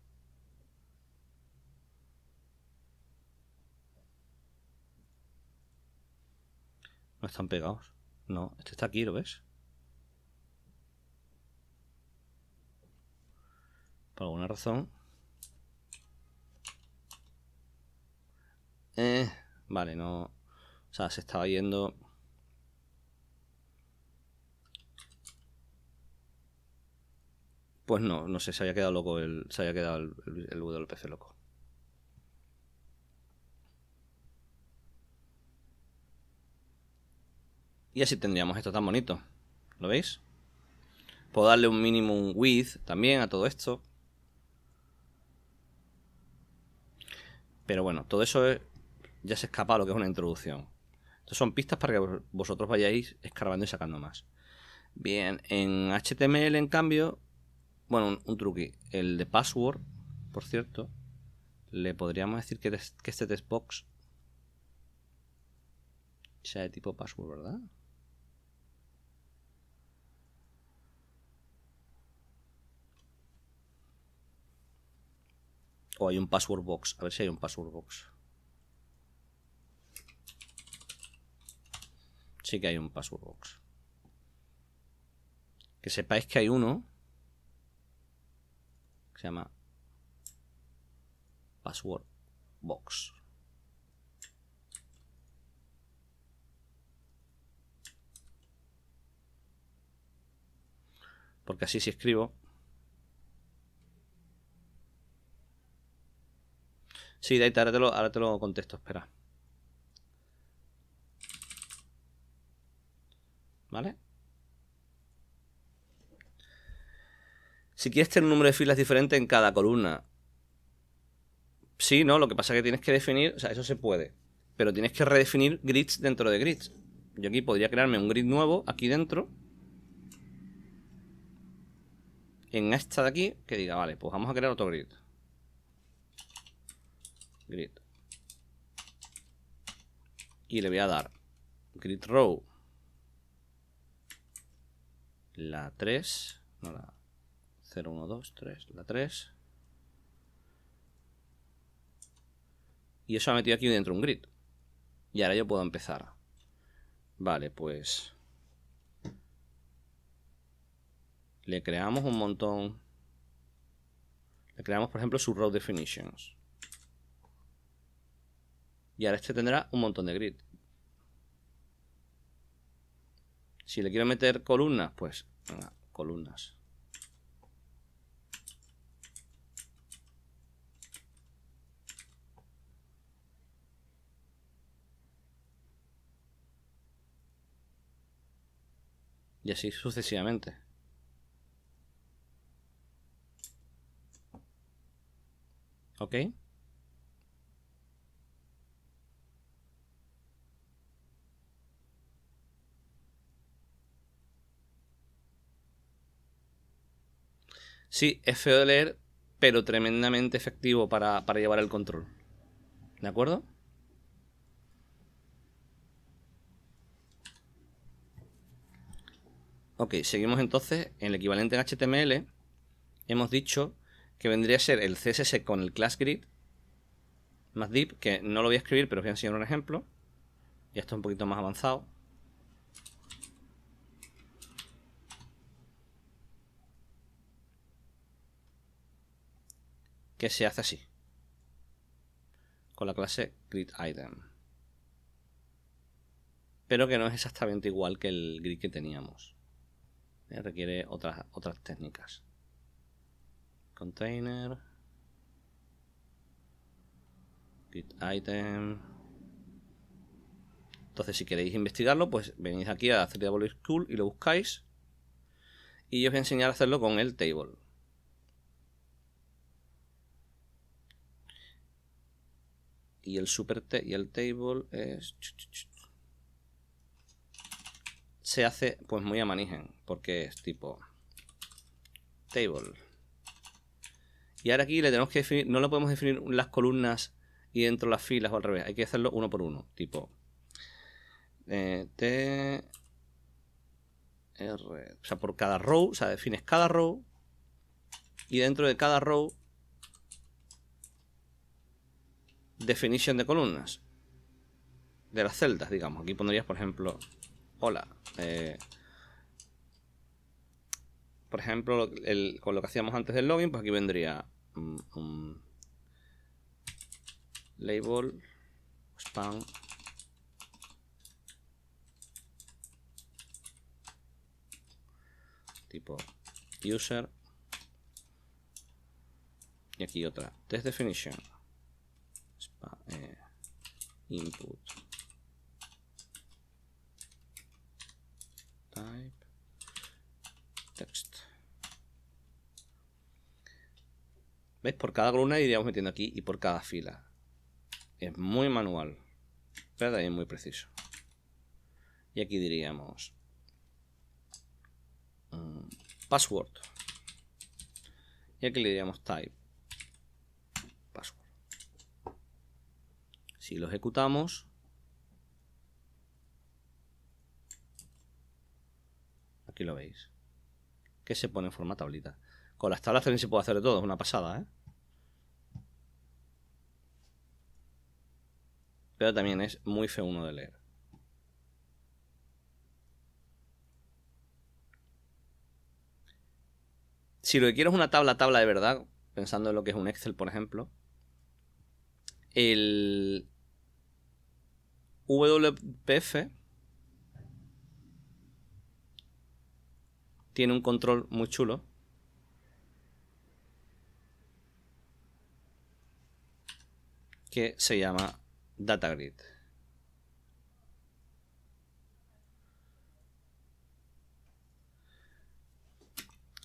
No están pegados. No, este está aquí, ¿lo ves? Por alguna razón. Vale, no. O sea, se estaba yendo. Pues no sé, se había quedado loco se había quedado el WPF loco. Y así tendríamos esto tan bonito. ¿Lo veis? Puedo darle un minimum width también a todo esto. Pero bueno, todo eso ya se escapa a lo que es una introducción. Estas son pistas para que vosotros vayáis escarbando y sacando más. Bien, en HTML en cambio, bueno, un truqui. El de password, por cierto, le podríamos decir que este textbox sea de tipo password, ¿verdad? O hay un password box. A ver si hay un password box. Sí que hay un password box. Que sepáis que hay uno que se llama password box. Porque así si escribo... Sí, Daita, ahora te lo contesto, espera. ¿Vale? Si quieres tener un número de filas diferente en cada columna. Sí, ¿no? Lo que pasa es que tienes que definir... O sea, eso se puede. Pero tienes que redefinir grids dentro de grids. Yo aquí podría crearme un grid nuevo aquí dentro. En esta de aquí, que diga, vale, pues vamos a crear otro grid. Grid. Y le voy a dar grid row. La 3. No, la 0, 1, 2, 3. La 3. Y eso ha metido aquí dentro un grid. Y ahora yo puedo empezar. Vale, pues... Le creamos un montón. Le creamos, por ejemplo, su row definitions. Y ahora este tendrá un montón de grid. Si le quiero meter columnas, pues... Venga, columnas. Y así sucesivamente. ¿Ok? Sí, es feo de leer, pero tremendamente efectivo para llevar el control. ¿De acuerdo? Ok, seguimos entonces. En el equivalente en HTML hemos dicho que vendría a ser el CSS con el class grid más div, que no lo voy a escribir, pero os voy a enseñar un ejemplo. Y esto es un poquito más avanzado. Que se hace así. Con la clase gridItem. Pero que no es exactamente igual que el grid que teníamos. Requiere otras técnicas. Container. gridItem. Entonces, si queréis investigarlo, pues venís aquí a 3W School y lo buscáis. Y yo os voy a enseñar a hacerlo con el table. Y el table es... Se hace pues muy a manigen, porque es tipo table. Y ahora aquí le tenemos que definir, no lo podemos definir las columnas y dentro las filas o al revés, hay que hacerlo uno por uno, tipo T R, o sea, por cada row, o sea, defines cada row y dentro de cada row definition de columnas de las celdas, digamos. Aquí pondrías, por ejemplo, hola, por ejemplo, con lo que hacíamos antes del login, pues aquí vendría un label spam tipo user y aquí otra test definition spam, input type text. ¿Veis? Por cada columna iríamos metiendo aquí y por cada fila. Es muy manual, pero también muy preciso. Y aquí diríamos password. Y aquí le diríamos type password. Si lo ejecutamos, aquí lo veis, que se pone en forma tablita. Con las tablas también se puede hacer de todo, es una pasada, ¿eh? Pero también es muy feo uno de leer. Si lo que quiero es una tabla de verdad, pensando en lo que es un Excel, por ejemplo, el WPF tiene un control muy chulo que se llama DataGrid.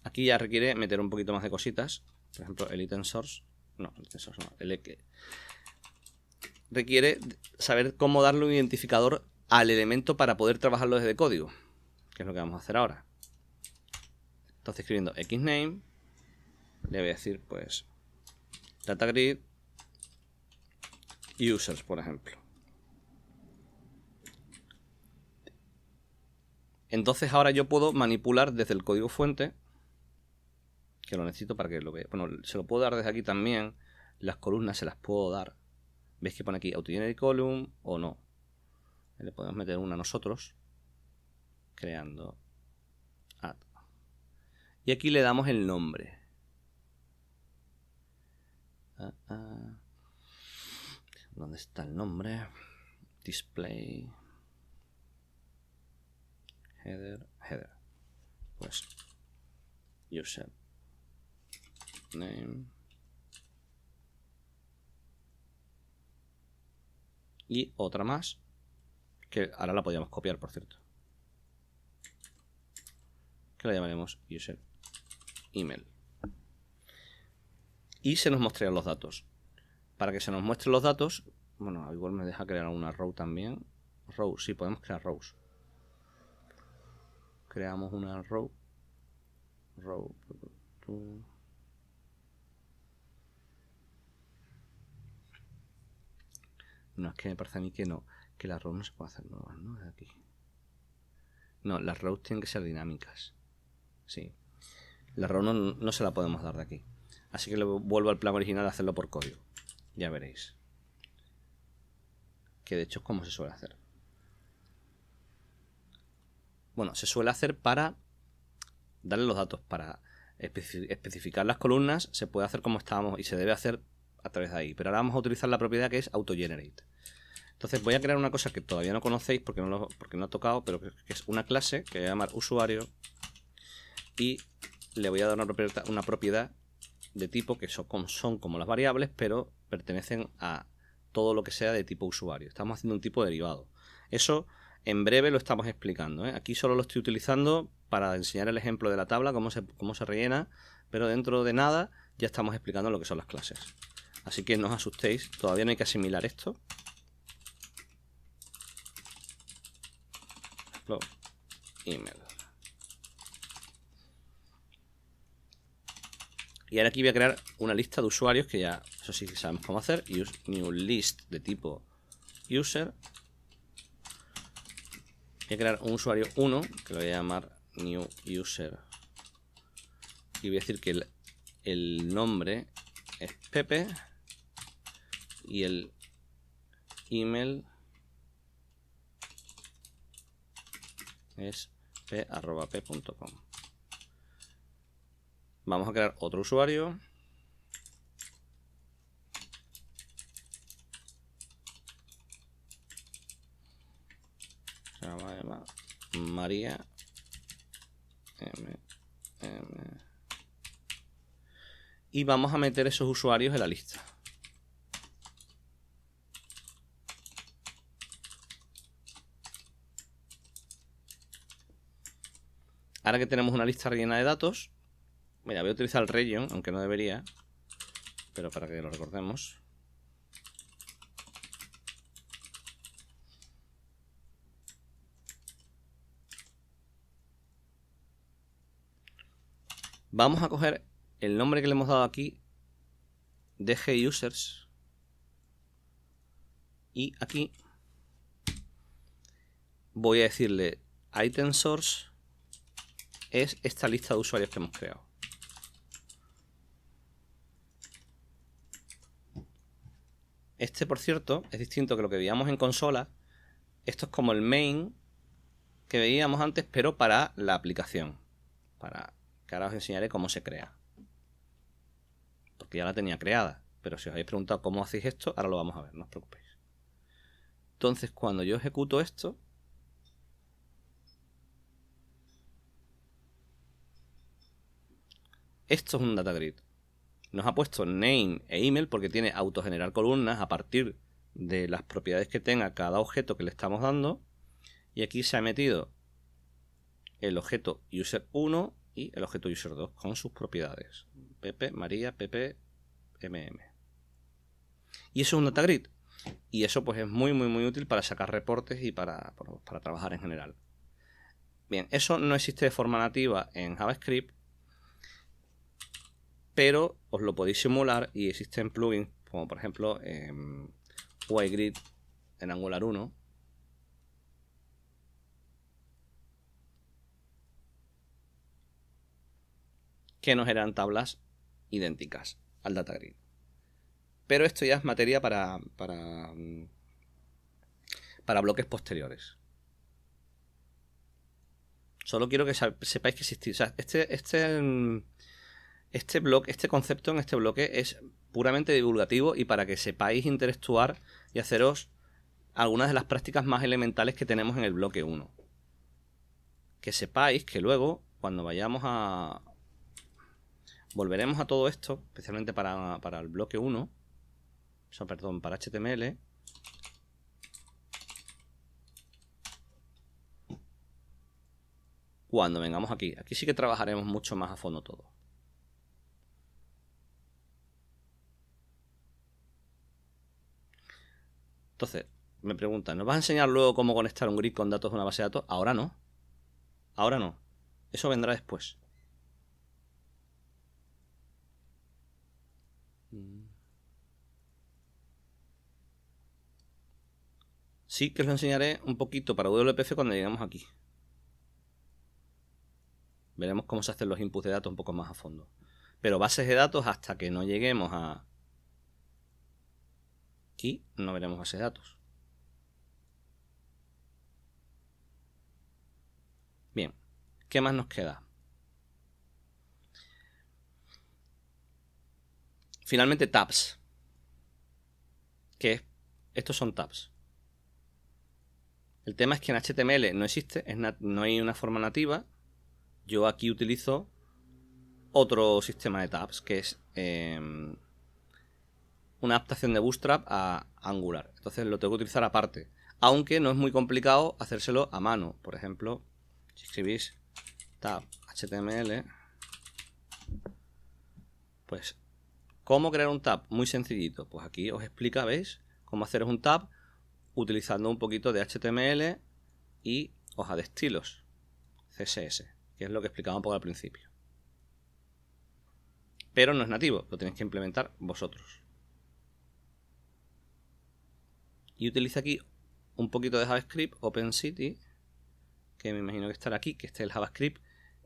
Aquí ya requiere meter un poquito más de cositas. Por ejemplo, el item source. No, el item source no. El que requiere saber cómo darle un identificador al elemento para poder trabajarlo desde código, que es lo que vamos a hacer ahora. Entonces, escribiendo xname, le voy a decir, pues, DataGrid users, por ejemplo. Entonces ahora yo puedo manipular desde el código fuente, que lo necesito para que lo vea. Bueno, se lo puedo dar desde aquí también. Las columnas se las puedo dar. ¿Veis que pone aquí AutoGenerate Column o no? Le podemos meter una nosotros, creando add. Y aquí le damos el nombre. ¿Dónde está el nombre? Display. Header. Pues user name. Y otra más, que ahora la podríamos copiar, por cierto, que la llamaremos user email. Y se nos mostrarán los datos. Para que se nos muestren los datos, bueno, igual me deja crear una row también. Row, sí, podemos crear rows. Creamos una row. No, es que me parece a mí que no. Que las rows no se pueden hacer nuevas, ¿no? De aquí. No, las rows tienen que ser dinámicas. Sí. La row no se la podemos dar de aquí. Así que le vuelvo al plan original a hacerlo por código. Ya veréis. Que de hecho es como se suele hacer. Bueno, se suele hacer para darle los datos. Para especificar las columnas se puede hacer como estábamos y se debe hacer a través de ahí. Pero ahora vamos a utilizar la propiedad que es AutoGenerate. Entonces voy a crear una cosa que todavía no conocéis porque no he tocado, pero que es una clase que voy a llamar usuario. Y le voy a dar una propiedad de tipo que son como las variables, pero pertenecen a todo lo que sea de tipo usuario. Estamos haciendo un tipo derivado. Eso en breve lo estamos explicando, ¿eh? Aquí solo lo estoy utilizando para enseñar el ejemplo de la tabla, cómo se rellena, pero dentro de nada ya estamos explicando lo que son las clases. Así que no os asustéis, todavía no hay que asimilar esto. Email. Y ahora aquí voy a crear una lista de usuarios que ya, eso sí sabemos cómo hacer. New list de tipo user. Voy a crear un usuario 1 que lo voy a llamar new user. Y voy a decir que el nombre es Pepe y el email es p@p.com. Vamos a crear otro usuario. Se llama María M. Y vamos a meter esos usuarios en la lista. Ahora que tenemos una lista rellena de datos, mira, voy a utilizar el region, aunque no debería, pero para que lo recordemos. Vamos a coger el nombre que le hemos dado aquí, DG users, y aquí voy a decirle item source es esta lista de usuarios que hemos creado. Este, por cierto, es distinto que lo que veíamos en consola. Esto es como el main que veíamos antes, pero para la aplicación. Para que ahora os enseñaré cómo se crea. Porque ya la tenía creada. Pero si os habéis preguntado cómo hacéis esto, ahora lo vamos a ver, no os preocupéis. Entonces, cuando yo ejecuto esto, esto es un data grid. Nos ha puesto name e email porque tiene autogenerar columnas a partir de las propiedades que tenga cada objeto que le estamos dando. Y aquí se ha metido el objeto user1 y el objeto user2 con sus propiedades. Pepe, María, Pepe, MM. Y eso es un data grid. Y eso pues es muy útil para sacar reportes y para trabajar en general. Bien, eso no existe de forma nativa en JavaScript, pero os lo podéis simular y existen plugins como por ejemplo UIGrid en Angular 1, que nos generan tablas idénticas al data grid. Pero esto ya es materia para bloques posteriores. Solo quiero que sepáis que existe. O sea, este concepto en este bloque es puramente divulgativo y para que sepáis interactuar y haceros algunas de las prácticas más elementales que tenemos en el bloque 1. Que sepáis que luego, cuando vayamos a... volveremos a todo esto, especialmente para el bloque 1, o sea, perdón, para HTML. Cuando vengamos aquí sí que trabajaremos mucho más a fondo todo. Entonces, me preguntan, ¿nos vas a enseñar luego cómo conectar un grid con datos de una base de datos? Ahora no. Ahora no. Eso vendrá después. Sí que os lo enseñaré un poquito para WPF cuando lleguemos aquí. Veremos cómo se hacen los inputs de datos un poco más a fondo. Pero bases de datos, hasta que no lleguemos a... aquí, no veremos bases de datos. Bien, ¿qué más nos queda? Finalmente, tabs. ¿Qué? Estos son tabs. El tema es que en HTML no existe, no hay una forma nativa. Yo aquí utilizo otro sistema de tabs, que es una adaptación de Bootstrap a Angular. Entonces lo tengo que utilizar aparte. Aunque no es muy complicado hacérselo a mano. Por ejemplo, si escribís tab HTML, pues, ¿cómo crear un tab? Muy sencillito. Pues aquí os explica, ¿veis? Cómo haceros un tab utilizando un poquito de HTML y hoja de estilos, CSS, que es lo que explicaba un poco al principio. Pero no es nativo, lo tenéis que implementar vosotros. Y utiliza aquí un poquito de JavaScript, OpenCity, que me imagino que estará aquí, que este es el JavaScript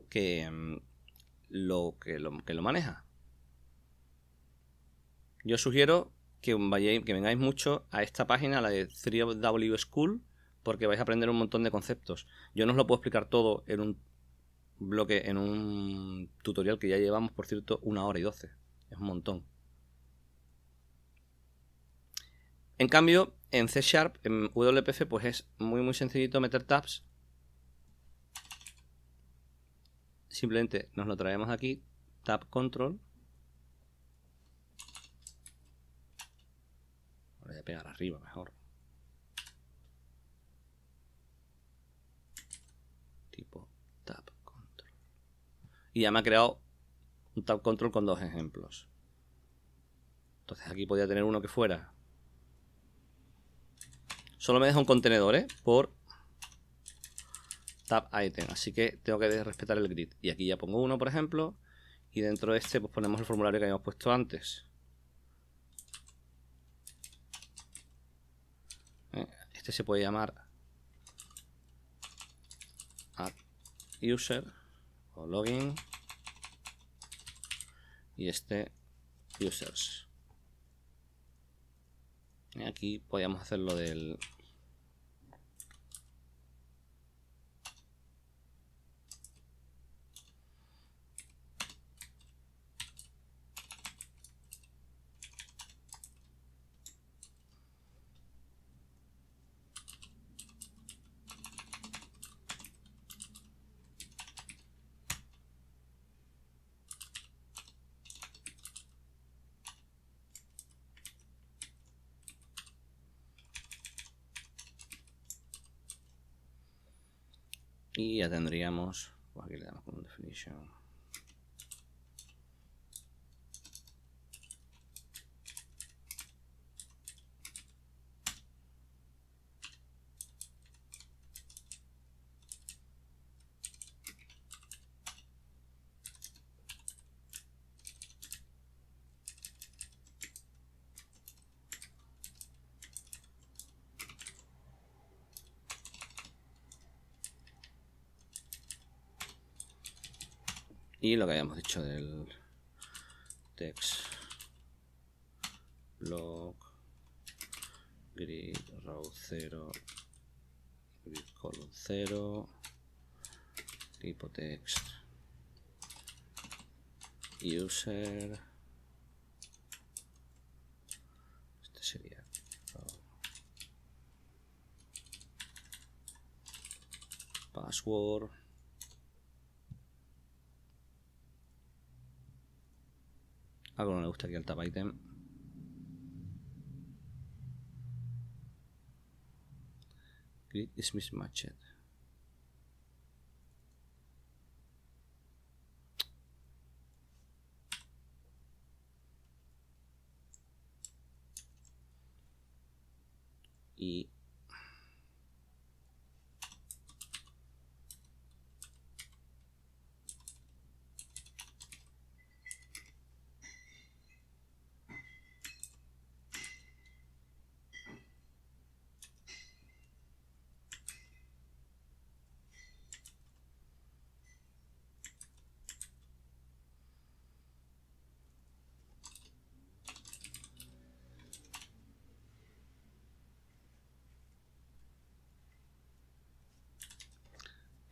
que lo maneja. Yo os sugiero que vengáis mucho a esta página, la de 3W School, porque vais a aprender un montón de conceptos. Yo no os lo puedo explicar todo en un bloque, en un tutorial que ya llevamos, por cierto, 1 hora y 12. Es un montón. En cambio, en C#, en WPF, pues es muy sencillito meter tabs. Simplemente nos lo traemos aquí, tab control. Voy a pegar arriba mejor. Tipo tab control. Y ya me ha creado un tab control con 2 ejemplos. Entonces aquí podría tener uno que fuera. Solo me deja un contenedor, por tab item. Así que tengo que respetar el grid. Y aquí ya pongo uno, por ejemplo. Y dentro de este pues ponemos el formulario que habíamos puesto antes. Este se puede llamar add user o login. Y este users. Y aquí podríamos hacerlo del... Y ya tendríamos, pues aquí le damos como definition. Y lo que habíamos dicho del text block grid row 0 grid column 0 tipo text user, este sería password, algo no le gusta aquí al tab item, grid is mismatched. Y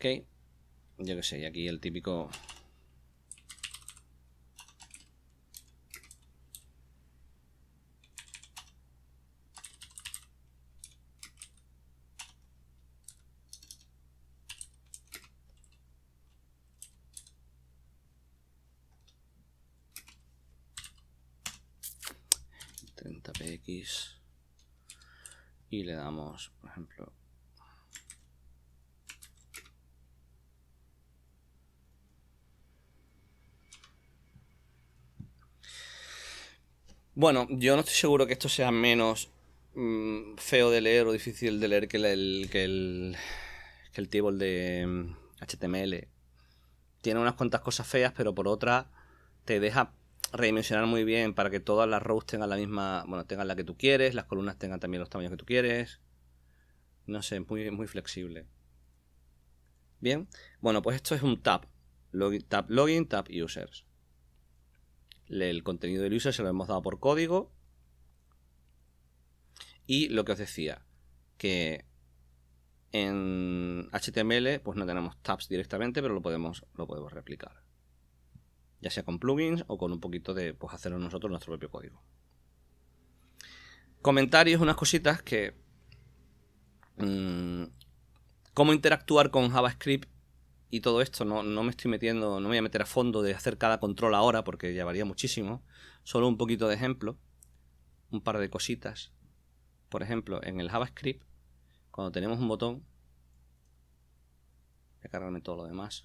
ok, yo que sé, y aquí el típico px y le damos, por ejemplo, bueno, yo no estoy seguro que esto sea menos feo de leer o difícil de leer que el table de HTML. Tiene unas cuantas cosas feas, pero por otra te deja redimensionar muy bien para que todas las rows tengan la misma, bueno, tengan la que tú quieres, las columnas tengan también los tamaños que tú quieres. No sé, muy flexible. Bien, bueno, pues esto es un tab. Tab login, tab users. El contenido del user se lo hemos dado por código. Y lo que os decía, que en HTML pues no tenemos tabs directamente, pero lo podemos replicar. Ya sea con plugins o con un poquito de pues hacerlo nosotros nuestro propio código. Comentarios, unas cositas que... cómo interactuar con JavaScript y todo esto, no me estoy metiendo, no me voy a meter a fondo de hacer cada control ahora porque llevaría muchísimo. Solo un poquito de ejemplo, un par de cositas. Por ejemplo, en el JavaScript, cuando tenemos un botón, voy a cargarme todo lo demás.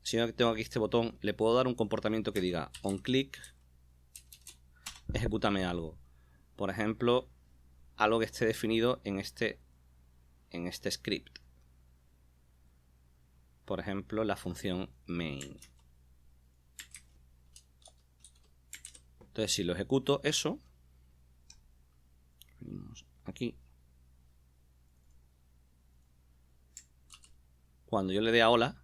Si yo tengo aquí este botón, le puedo dar un comportamiento que diga onClick, ejecútame algo. Por ejemplo, algo que esté definido en este script. Por ejemplo, la función main. Entonces, si lo ejecuto, eso, venimos aquí. Cuando yo le dé a hola,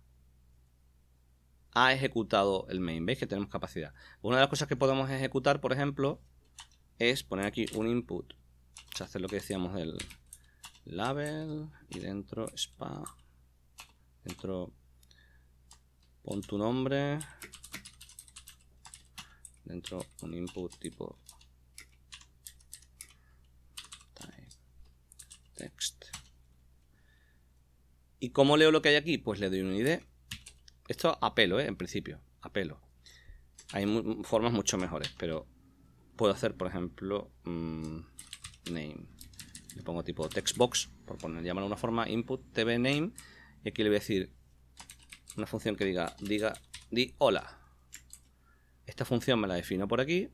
ha ejecutado el main. ¿Veis que tenemos capacidad? Una de las cosas que podemos ejecutar, por ejemplo, es poner aquí un input. O sea, hacer lo que decíamos del label y dentro spa. Dentro pon tu nombre. Dentro un input tipo type text. ¿Y cómo leo lo que hay aquí? Pues le doy un ID. Esto a pelo, en principio, a pelo. Hay formas mucho mejores, pero puedo hacer, por ejemplo, name. Le pongo tipo textbox, por llamarlo de una forma, input tvName, y aquí le voy a decir una función que di hola. Esta función me la defino por aquí.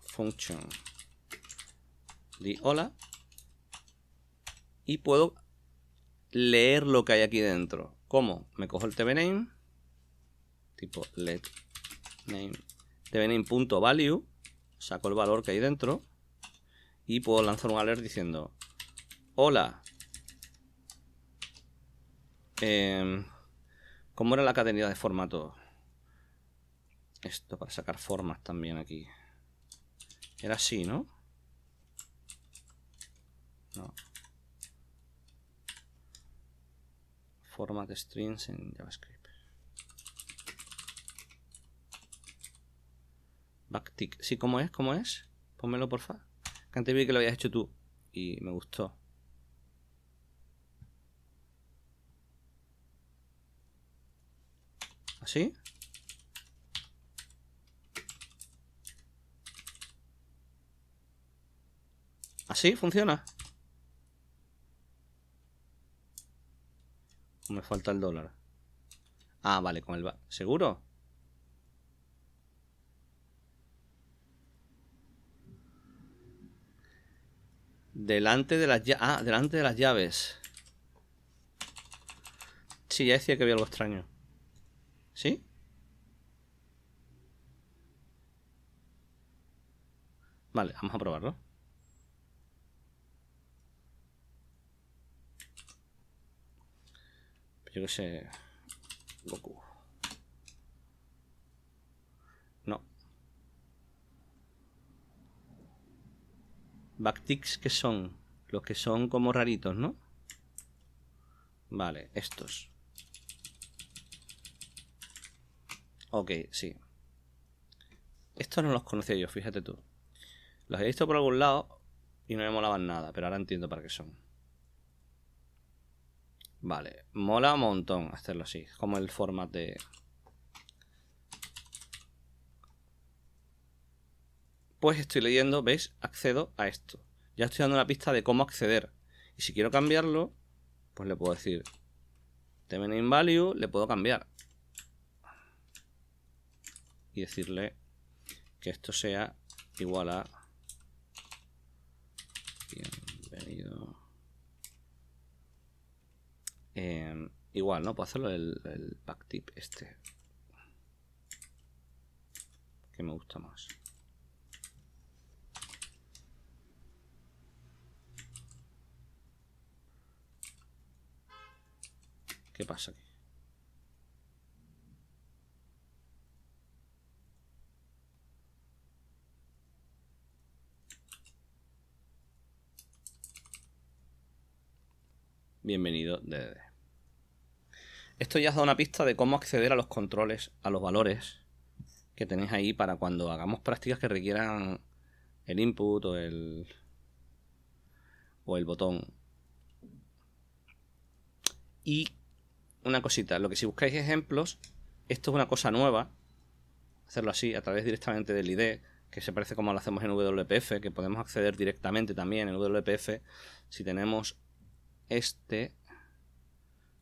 Function di hola. Y puedo leer lo que hay aquí dentro. ¿Cómo? Me cojo el tvName, tipo let name tvName.value, saco el valor que hay dentro y puedo lanzar un alert diciendo hola, ¿cómo era la cadena de formato? Esto para sacar formas también aquí. Era así, ¿no? No. Format strings en JavaScript. Backtick. Sí, ¿cómo es? ¿Cómo es? Pónmelo, porfa. Que antes vi que lo habías hecho tú y me gustó. ¿Así? ¿Así funciona? Me falta el dólar. Ah, vale, con el ¿seguro? Delante de las llaves. Sí, ya decía que había algo extraño. ¿Sí? Vale, vamos a probarlo. Yo qué sé. Goku. No. Backticks, ¿qué son? Los que son como raritos, ¿no? Vale, estos. Ok, sí. Estos no los conocía yo, fíjate tú. Los he visto por algún lado y no me molaban nada, pero ahora entiendo para qué son. Vale, mola un montón hacerlo así, como el format de... Pues estoy leyendo, ¿veis? Accedo a esto. Ya estoy dando una pista de cómo acceder. Y si quiero cambiarlo, pues le puedo decir tvName value, le puedo cambiar. Y decirle que esto sea igual a bienvenido. Igual, ¿no? Puedo hacerlo el backtip este, que me gusta más. ¿Qué pasa aquí? Bienvenido DDD. Esto ya os da una pista de cómo acceder a los controles, a los valores que tenéis ahí para cuando hagamos prácticas que requieran el input o el botón. Y una cosita, lo que si buscáis ejemplos, esto es una cosa nueva, hacerlo así a través directamente del IDE, que se parece como lo hacemos en WPF, que podemos acceder directamente también en WPF si tenemos este,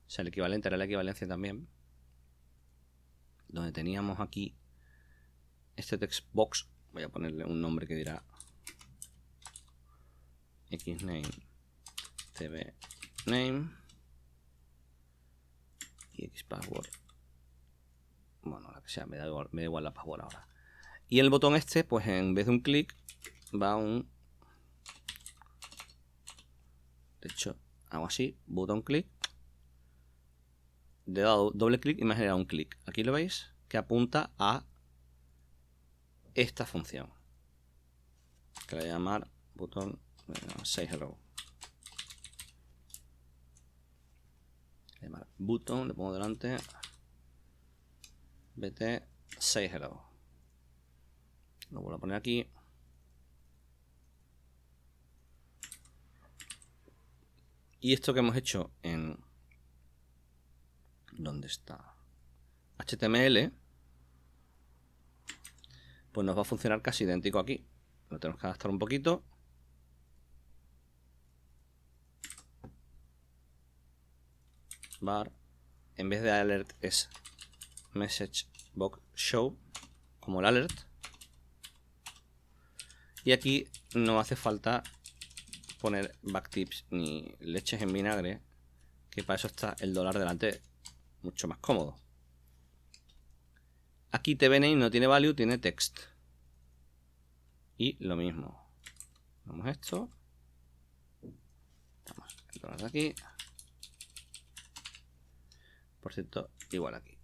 o sea, el equivalente era la equivalencia también, donde teníamos aquí este textbox. Voy a ponerle un nombre que dirá xname tvName y xpassword. Bueno, la que sea, me da igual la password ahora. Y el botón este, pues en vez de un clic, va un... De hecho, hago así, botón clic. Le he dado doble clic y me ha generado un clic. Aquí lo veis, que apunta a esta función, que la voy a llamar botón say hello. Le llamar button, le pongo delante bt say hello. Lo vuelvo a poner aquí. Y esto que hemos hecho en... ¿Dónde está? HTML, pues nos va a funcionar casi idéntico aquí. Lo tenemos que adaptar un poquito. var, en vez de alert es message box show, como el alert. Y aquí no hace falta poner backtips ni leches en vinagre, que para eso está el dólar delante, mucho más cómodo. Aquí tbname no tiene value, tiene text. Y lo mismo. Vamos a esto. Vamos, el dólar de aquí. Por cierto, igual aquí.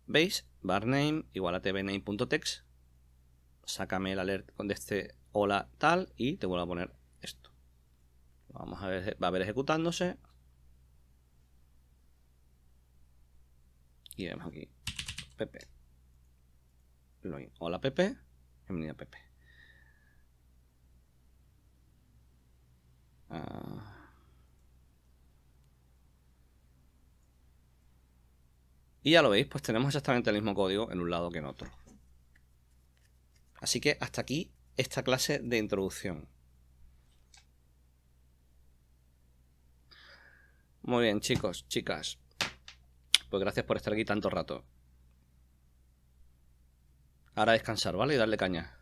¿Veis? Varname igual a tbname.text. Sácame el alert de este hola tal y te vuelvo a poner esto. Vamos a ver, va a ver ejecutándose. Y vemos aquí Pepe. Hola Pepe. Bienvenido Pepe. Y ya lo veis, pues tenemos exactamente el mismo código en un lado que en otro. Así que hasta aquí esta clase de introducción. Muy bien, chicos, chicas. Pues gracias por estar aquí tanto rato. Ahora descansar, ¿vale? Y darle caña.